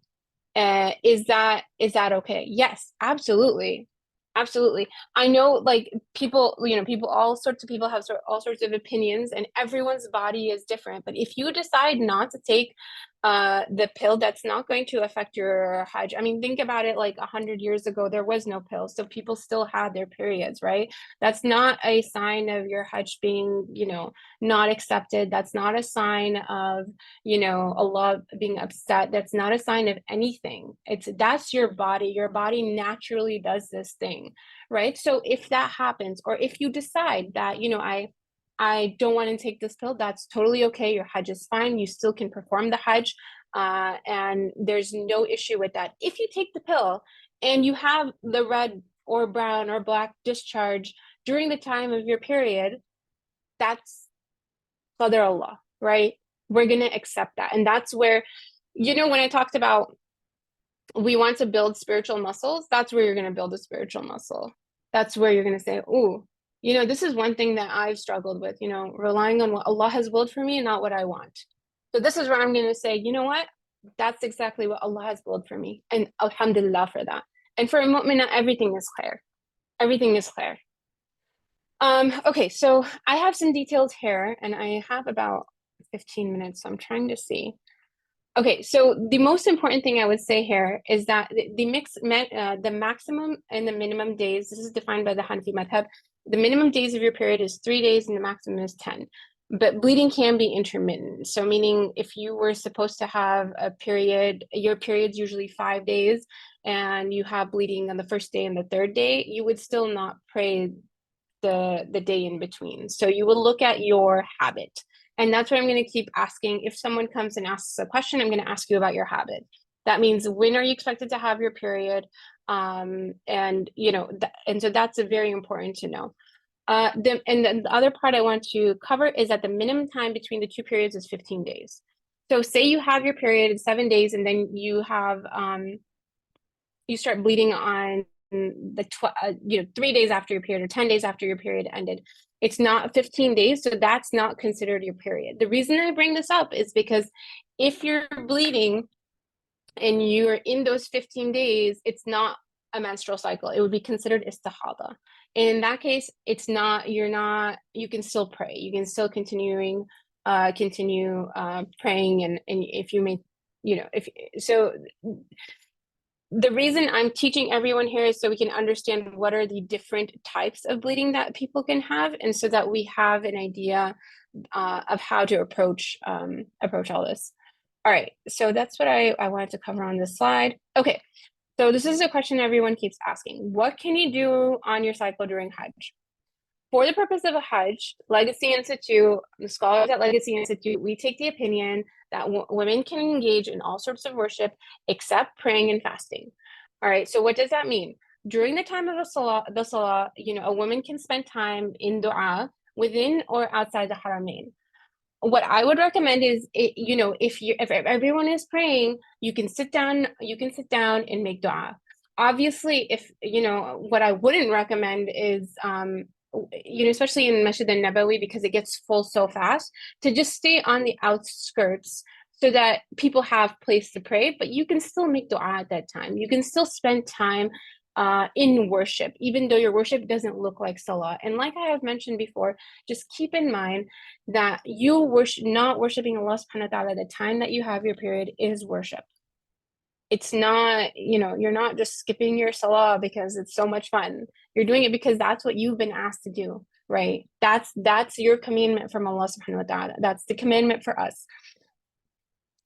is that okay? Yes, absolutely. Absolutely. I know, like, people, all sorts of people have all sorts of opinions, and everyone's body is different. But if you decide not to take the pill, that's not going to affect your Hajj. I mean, think about it, like 100 years ago, there was no pill, so people still had their periods, right? That's not a sign of your Hajj being, not accepted. That's not a sign of, Allah being upset. That's not a sign of anything. That's your body. Your body naturally does this thing, right? So if that happens, or if you decide that, I don't want to take this pill, that's totally okay. Your Hajj is fine. You still can perform the Hajj, and there's no issue with that. If you take the pill and you have the red or brown or black discharge during the time of your period, that's Qadar Allah, right? We're going to accept that. And that's where, when I talked about we want to build spiritual muscles, that's where you're going to build a spiritual muscle. That's where you're going to say, oh, this is one thing that I've struggled with, relying on what Allah has willed for me and not what I want. So this is where I'm going to say, you know what? That's exactly what Allah has willed for me. And alhamdulillah for that. And for a mu'minah, everything is clear. Everything is clear. Okay, so I have some details here, and I have about 15 minutes, so I'm trying to see. Okay, so the most important thing I would say here is that the maximum and the minimum days, this is defined by the Hanafi madhab, the minimum days of your period is 3 days and the maximum is 10. But bleeding can be intermittent. So meaning if you were supposed to have a period, your period's usually 5 days, and you have bleeding on the first day and the third day, you would still not pray the day in between. So you will look at your habit. And that's what I'm going to keep asking. If someone comes and asks a question, I'm going to ask you about your habit. That means, when are you expected to have your period? And so that's very important to know. And then the other part I want to cover is that the minimum time between the two periods is 15 days. So say you have your period in 7 days, and then you have you start bleeding on the 3 days after your period, or 10 days after your period ended. It's not 15 days, so that's not considered your period. The reason I bring this up is because if you're bleeding and you're in those 15 days, it's not a menstrual cycle. It would be considered istihada. And in that case, you can still pray. You can still continue praying, and if you may, the reason I'm teaching everyone here is so we can understand what are the different types of bleeding that people can have, and so that we have an idea of how to approach all this. All right, so that's what I wanted to cover on this slide. Okay, so this is a question everyone keeps asking. What can you do on your cycle during Hajj? For the purpose of a Hajj, Legacy Institute, the scholars at Legacy Institute, we take the opinion that women can engage in all sorts of worship except praying and fasting. All right, so what does that mean? During the time of the salah, a woman can spend time in dua within or outside the haramain. What I would recommend is, if everyone is praying, you can sit down and make dua. Obviously, if what I wouldn't recommend is especially in Masjid al-Nabawi, because it gets full so fast, to just stay on the outskirts so that people have place to pray, but you can still make dua at that time. You can still spend time in worship, even though your worship doesn't look like salah. And like I have mentioned before, just keep in mind that not worshiping Allah subhanahu wa ta'ala at the time that you have your period is worship. It's not, you're not just skipping your salah because it's so much fun. You're doing it because that's what you've been asked to do, right? That's your commandment from Allah subhanahu wa ta'ala. That's the commandment for us.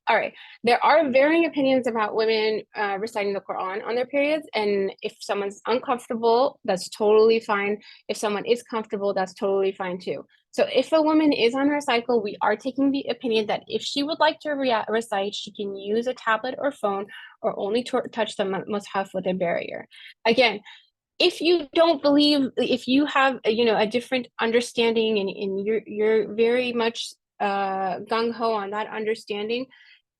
All right. There are varying opinions about women reciting the Quran on their periods. And if someone's uncomfortable, that's totally fine. If someone is comfortable, that's totally fine too. So if a woman is on her cycle, we are taking the opinion that if she would like to recite, she can use a tablet or phone or only touch the mushaf with a barrier. Again, if you don't believe, if you have a different understanding and you're very much gung-ho on that understanding,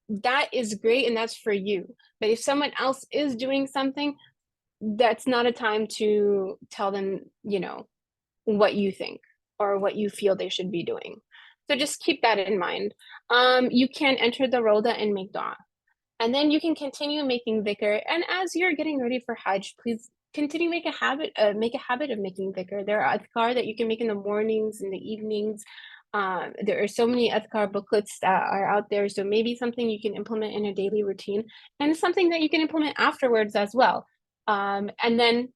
that is great and that's for you. But if someone else is doing something, that's not a time to tell them, what you think or what you feel they should be doing. So just keep that in mind. You can enter the roda and make dua. And then you can continue making dhikr. And as you're getting ready for Hajj, please continue make a habit of making dhikr. There are adhkar that you can make in the mornings, in the evenings. There are so many adhkar booklets that are out there. So maybe something you can implement in a daily routine and something that you can implement afterwards as well. And then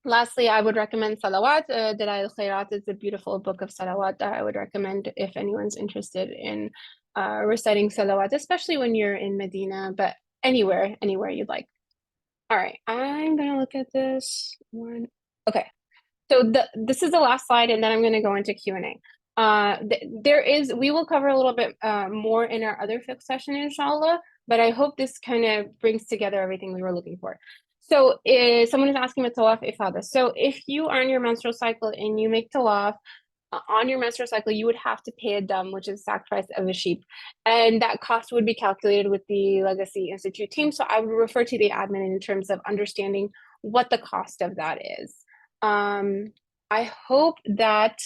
lastly, I would recommend Salawat. Dalal al-Khairat is a beautiful book of Salawat that I would recommend if anyone's interested in reciting Salawat, especially when you're in Medina, but anywhere you'd like. All right, I'm gonna look at this one. Okay, so this is the last slide, and then I'm gonna go into Q&A. We will cover a little bit more in our other fiqh session, inshallah, but I hope this kind of brings together everything we were looking for. So someone is asking about tawaf ifada. So if you are on your menstrual cycle and you make tawaf on your menstrual cycle, you would have to pay a dam, which is sacrifice of a sheep. And that cost would be calculated with the Legacy Institute team. So I would refer to the admin in terms of understanding what the cost of that is. I hope that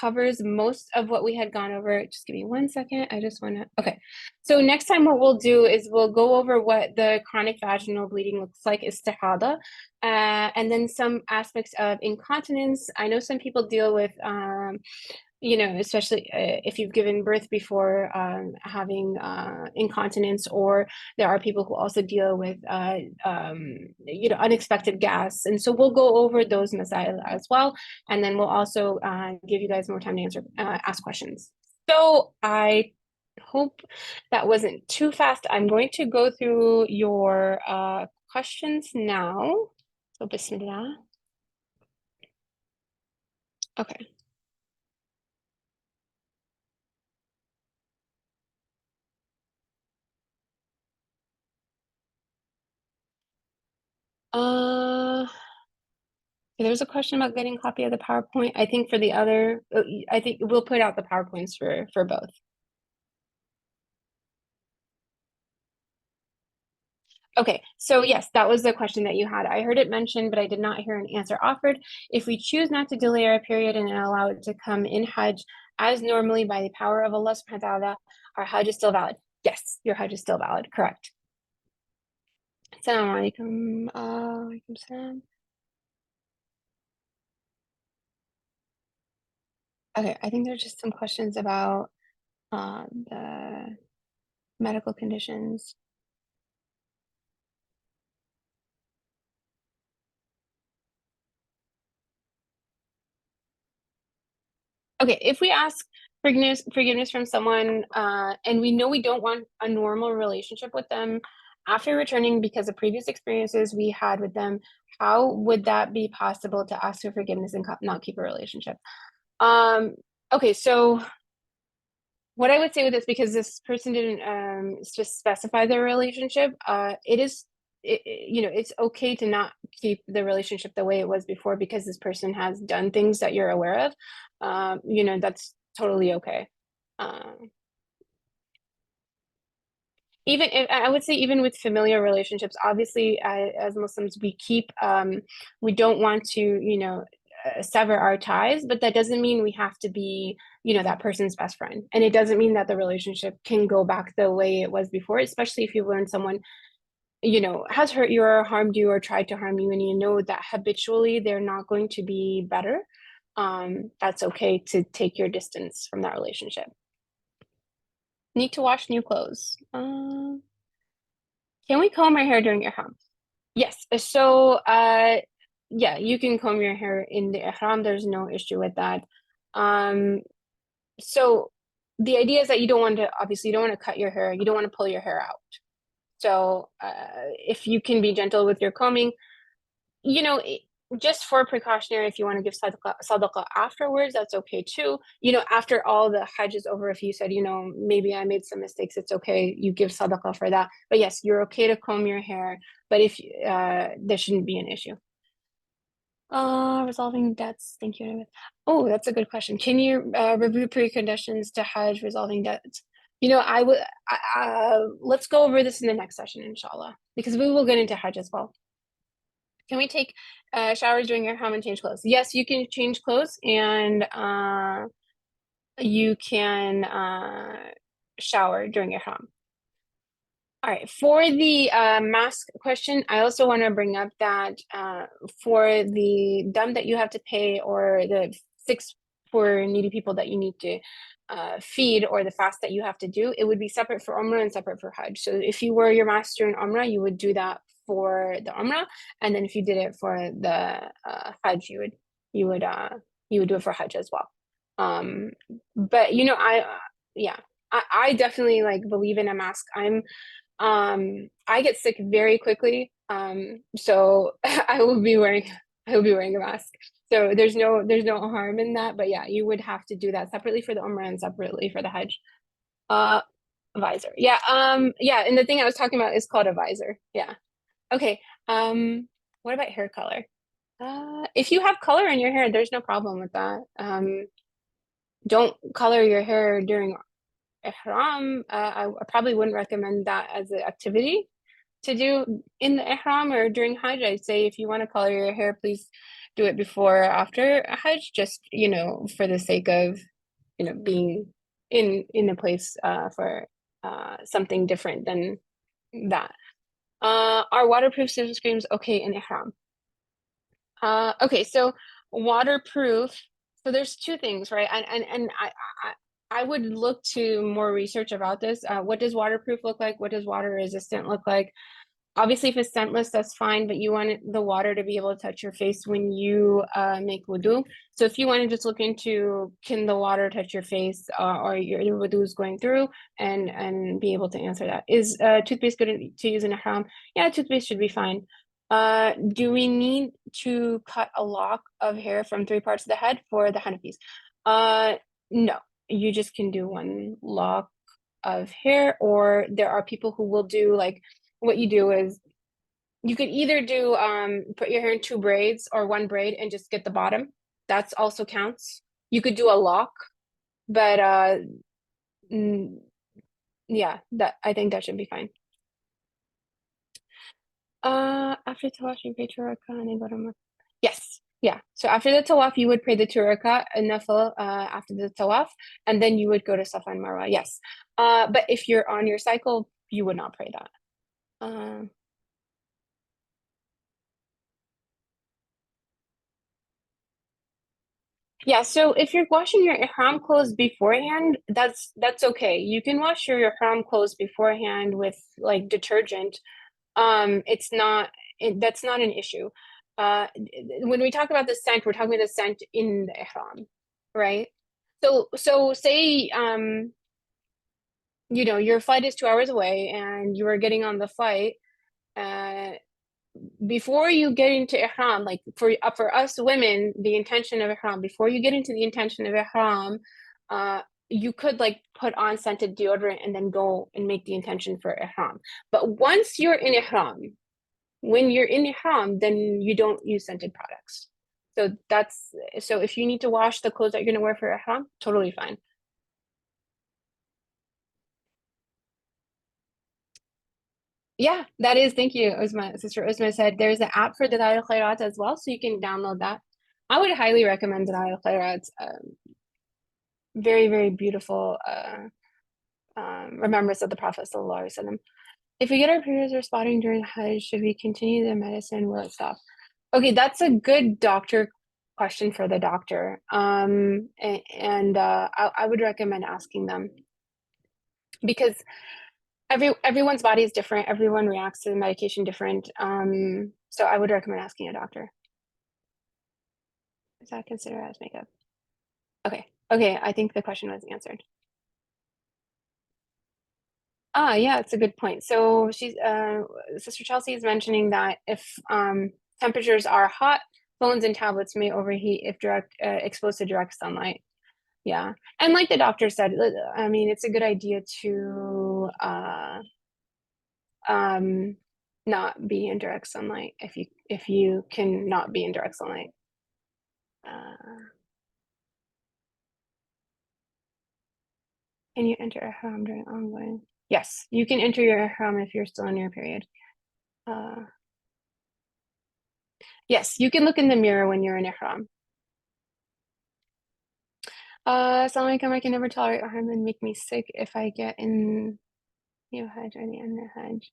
covers most of what we had gone over. Just give me 1 second. I just want to, okay. So next time what we'll do is we'll go over what the chronic vaginal bleeding looks like, istihada, and then some aspects of incontinence. I know some people deal with, especially if you've given birth before, having incontinence, or there are people who also deal with, unexpected gas. And so we'll go over those masail as well. And then we'll also give you guys more time to ask questions. So I hope that wasn't too fast. I'm going to go through your questions now. So Bismillah. Okay. There's a question about getting a copy of the PowerPoint. I think for the other, I think we'll put out the PowerPoints for both. Okay, so yes, that was the question that you had. I heard it mentioned, but I did not hear an answer offered. If we choose not to delay our period and allow it to come in Hajj as normally by the power of Allah subhanahu wa ta'ala, our Hajj is still valid. Yes, your Hajj is still valid, correct. Assalamu alaikum. Alaikum salam. Okay, I think there's just some questions about the medical conditions. Okay, if we ask forgiveness from someone and we know we don't want a normal relationship with them after returning because of previous experiences we had with them, how would that be possible to ask for forgiveness and not keep a relationship? Okay, so what I would say with this, because this person didn't just specify their relationship, it's okay to not keep the relationship the way it was before because this person has done things that you're aware of. That's totally okay. Even if, I would say, even with familiar relationships, obviously, as Muslims, we don't want to, sever our ties, but that doesn't mean we have to be, that person's best friend. And it doesn't mean that the relationship can go back the way it was before, especially if you've learned someone, has hurt you or harmed you or tried to harm you, and you know that habitually they're not going to be better. That's okay to take your distance from that relationship. Need to wash new clothes. Can we comb our hair during Ihram? Yes. So, yeah, you can comb your hair in the Ihram. There's no issue with that. So the idea is that you don't want to, obviously you don't want to cut your hair, you don't want to pull your hair out. So if you can be gentle with your combing, you know, just for precautionary, if you want to give sadaqah afterwards, that's okay too. You know, after all the Hajj is over, if you said, you know, maybe I made some mistakes, it's okay. You give sadaqah for that. But yes, you're okay to comb your hair, but if there shouldn't be an issue. Resolving debts. Thank you. Oh, that's a good question. Can you review preconditions to Hajj resolving debts? You know, I would. Let's go over this in the next session, inshallah, because we will get into Hajj as well. Can we take showers during your Ihram and change clothes? Yes, you can change clothes, and you can shower during your Ihram. All right, for the mask question, I also want to bring up that for the dam that you have to pay, or the 6 for needy people that you need to feed, or the fast that you have to do, it would be separate for Umrah and separate for Hajj. So if you wear your mask during Umrah, you would do that for the Umrah, and then if you did it for the Hajj, you would do it for Hajj as well. But you know, I definitely like believe in a mask. I get sick very quickly, so I will be wearing a mask. So there's no harm in that, but yeah, you would have to do that separately for the Umrah and separately for the Hajj. Visor, yeah, and the thing I was talking about is called a visor. Yeah, okay. What about hair color? If you have color in your hair, there's no problem with that. Don't color your hair during Ihram. I probably wouldn't recommend that as an activity to do in the Ihram or during Hajj. I'd say if you want to color your hair, please do it before or after Hajj, just, you know, for the sake of, you know, being in a place for something different than that. Are waterproof sunscreens okay in Ihram? Okay, so waterproof. So there's two things, right? And I would look to more research about this. What does waterproof look like? What does water resistant look like? Obviously, if it's scentless, that's fine, but you want the water to be able to touch your face when you make wudu. So if you want to just look into, can the water touch your face, or your wudu is going through, and be able to answer that. Is toothpaste good to use in Ihram? Yeah, toothpaste should be fine. Do we need to cut a lock of hair from 3 parts of the head for the Hanafis? No, you just can do 1 lock of hair, or there are people who will do, like, what you do is you could either do put your hair in 2 braids or 1 braid and just get the bottom. That's also counts. You could do a lock, but yeah, that, I think that should be fine. After tawaf, you pray two rakah and then go to Umrah. Yes, yeah. So after the tawaf, you would pray the 2 rakah and nafil after the tawaf, and then you would go to Safa and Marwa. Yes. But if you're on your cycle, you would not pray that. Yeah, so if you're washing your ihram clothes beforehand, that's okay. You can wash your ihram clothes beforehand with like detergent. It's not that's not an issue. When we talk about the scent, we're talking about the scent in the ihram, right? So say you know, your flight is 2 hours away and you are getting on the flight, before you get into ihram, like for us women, the intention of ihram, before you get into the intention of ihram, you could like put on scented deodorant and then go and make the intention for ihram. But once you're in ihram, when you're in ihram, then you don't use scented products. So if you need to wash the clothes that you're going to wear for ihram, totally fine. Yeah, that is. Thank you, Uzma. Sister Uzma said there's an app for Dalal al-Khairat as well, so you can download that. I would highly recommend Dalal al-Khairat. Very, very beautiful remembrance of the Prophet Sallallahu Alaihi Wasallam. If we get our periods or spotting during Hajj, should we continue the medicine? Will it stop? Okay, that's a good doctor question for the doctor. I would recommend asking them, because everyone's body is different. Everyone reacts to the medication different. So I would recommend asking a doctor. Is that considered as makeup? Okay. I think the question was answered. Yeah, it's a good point. So Sister Chelsea is mentioning that if temperatures are hot, phones and tablets may overheat if exposed to direct sunlight. Yeah, and like the doctor said, I mean, it's a good idea to um, not be in direct sunlight if you can not be in direct sunlight. Can you enter Ihram during ongoing? Yes, you can enter your Ihram if you're still in your period. Yes, you can look in the mirror when you're in Ihram. Assalamu alaikum, I can never tolerate Ihram and make me sick if I get in Hajj or the end of Hajj.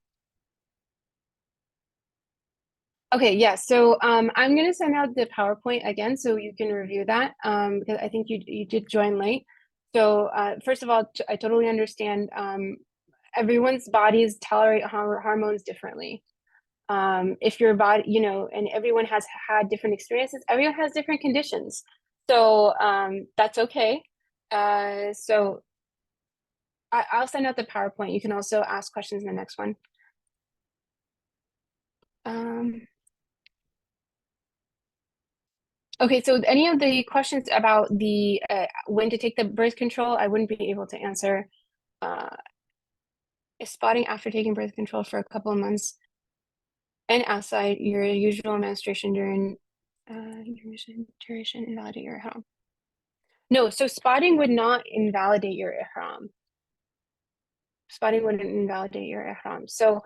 Okay, yeah, so I'm gonna send out the PowerPoint again so you can review that because I think you did join late. So first of all, I totally understand everyone's bodies tolerate hormones differently. If your body, and everyone has had different experiences, everyone has different conditions. So that's okay. So I'll send out the PowerPoint. You can also ask questions in the next one. Okay, so any of the questions about the when to take the birth control, I wouldn't be able to answer. Is spotting after taking birth control for a couple of months and outside your usual menstruation during duration invalidate your ihram? No, so spotting would not invalidate your ihram. Spotting wouldn't invalidate your ihram. So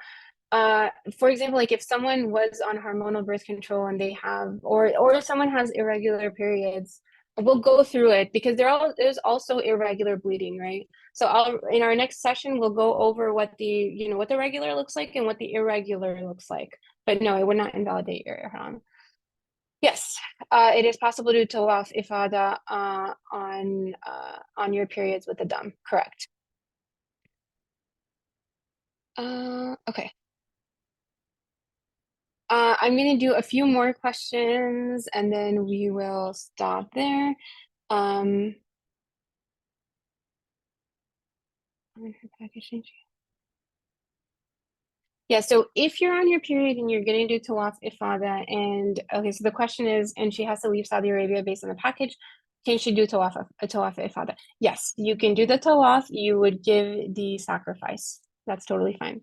for example, like if someone was on hormonal birth control and they have, or if someone has irregular periods, we'll go through it because there's also irregular bleeding, right? So in our next session, we'll go over what what the regular looks like and what the irregular looks like. But no, it would not invalidate your ihram. Yes, it is possible to do tawaf ifada on your periods with the dam. Correct. Okay. I'm going to do a few more questions and then we will stop there. Yeah, so if you're on your period and you're going to do tawaf ifada, and okay, so the question is, and she has to leave Saudi Arabia based on the package, can she do tawaf ifada? Yes, you can do the tawaf. You would give the sacrifice. That's totally fine.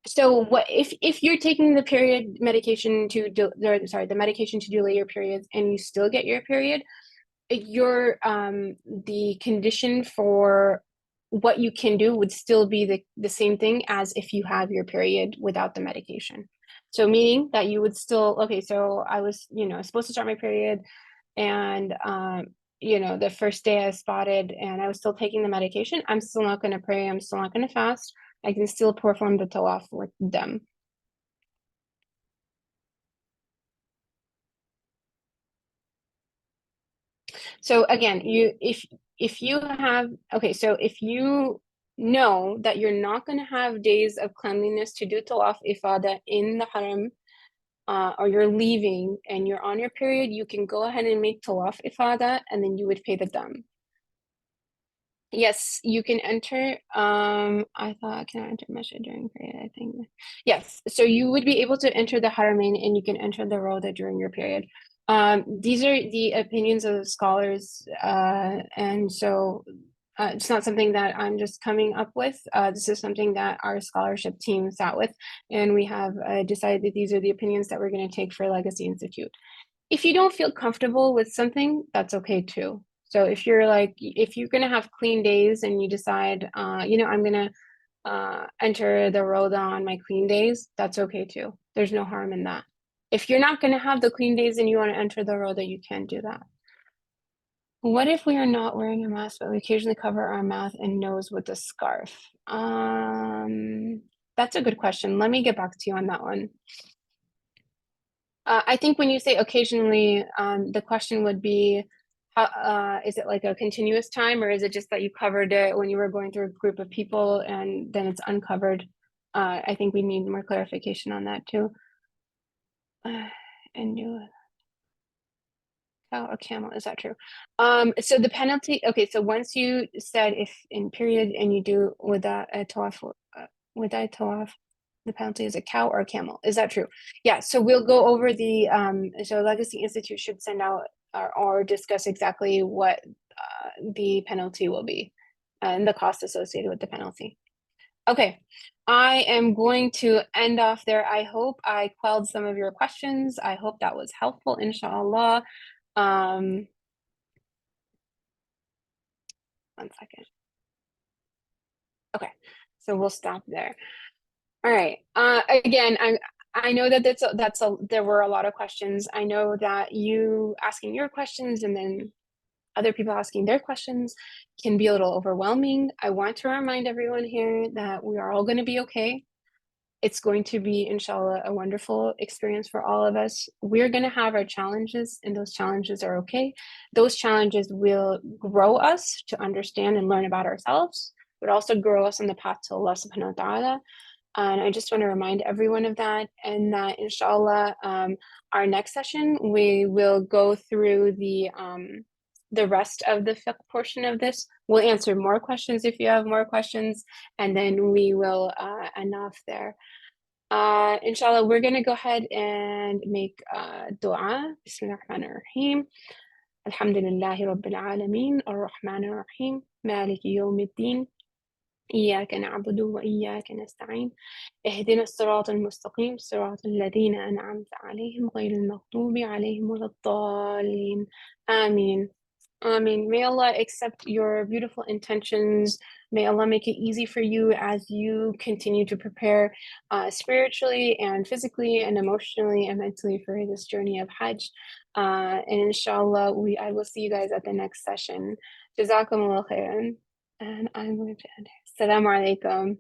So what if you're taking the period medication the medication to delay your periods and you still get your period, the condition for what you can do would still be the same thing as if you have your period without the medication. So meaning that you would still, okay, so I was, supposed to start my period and the first day I spotted and I was still taking the medication, I'm still not going to pray, I'm still not going to fast. I can still perform the tawaf with them. So again, if you have, okay, so if you know that you're not going to have days of cleanliness to do tawaf ifada in the haram, or you're leaving and you're on your period, you can go ahead and make tawaf ifada and then you would pay the dam. Yes, you can enter. I thought, can I enter masjid during period? I think yes. So you would be able to enter the haramain and you can enter the roda during your period. These are the opinions of scholars, and so it's not something that I'm just coming up with. This is something that our scholarship team sat with, and we have decided that these are the opinions that we're going to take for Legacy Institute. If you don't feel comfortable with something, that's okay too. So if you're gonna have clean days and you decide, I'm gonna enter the roda on my clean days, that's okay too. There's no harm in that. If you're not gonna have the clean days and you want to enter the roda, you can do that. What if we are not wearing a mask, but we occasionally cover our mouth and nose with a scarf? That's a good question. Let me get back to you on that one. I think when you say occasionally, the question would be, is it like a continuous time, or is it just that you covered it when you were going through a group of people and then it's uncovered? I think we need more clarification on that too. And do Cow or camel, is that true? So the penalty, okay, so once you said if in period and you do without a tawaf, the penalty is a cow or a camel. Is that true? Yeah, so we'll go over the, so Legacy Institute should send out or discuss exactly what the penalty will be and the cost associated with the penalty. Okay, I am going to end off there. I hope I quelled some of your questions. I hope that was helpful, inshallah. 1 second. Okay, so we'll stop there. All right. Again, I know that there were a lot of questions. I know that you asking your questions and then other people asking their questions can be a little overwhelming. I want to remind everyone here that we are all going to be okay. It's going to be, inshallah, a wonderful experience for all of us. We're going to have our challenges, and those challenges are okay. Those challenges will grow us to understand and learn about ourselves, but also grow us on the path to Allah subhanahu wa ta'ala. And I just want to remind everyone of that, and that inshallah, our next session, we will go through the rest of the fiqh portion of this. We'll answer more questions if you have more questions, and then we will end off there. Inshallah, we're going to go ahead and make dua. Bismillah ar-Rahman ar-Rahim. Alhamdulillahi Rabbil Alameen, ar-Rahman ar-Rahim, Maliki Yawmiddin. إياك نعبد وإياك نستعين اهدنا الصراط المستقيم صراط الذين أنعمت عليهم غير المغضوب عليهم ولا الضالين. Ameen. Ameen. May Allah accept your beautiful intentions. May Allah make it easy for you as you continue to prepare spiritually and physically and emotionally and mentally for this journey of Hajj. And inshallah, I will see you guys at the next session. Jazakumullah khairan. And I'm going to end here. Assalamu alaikum.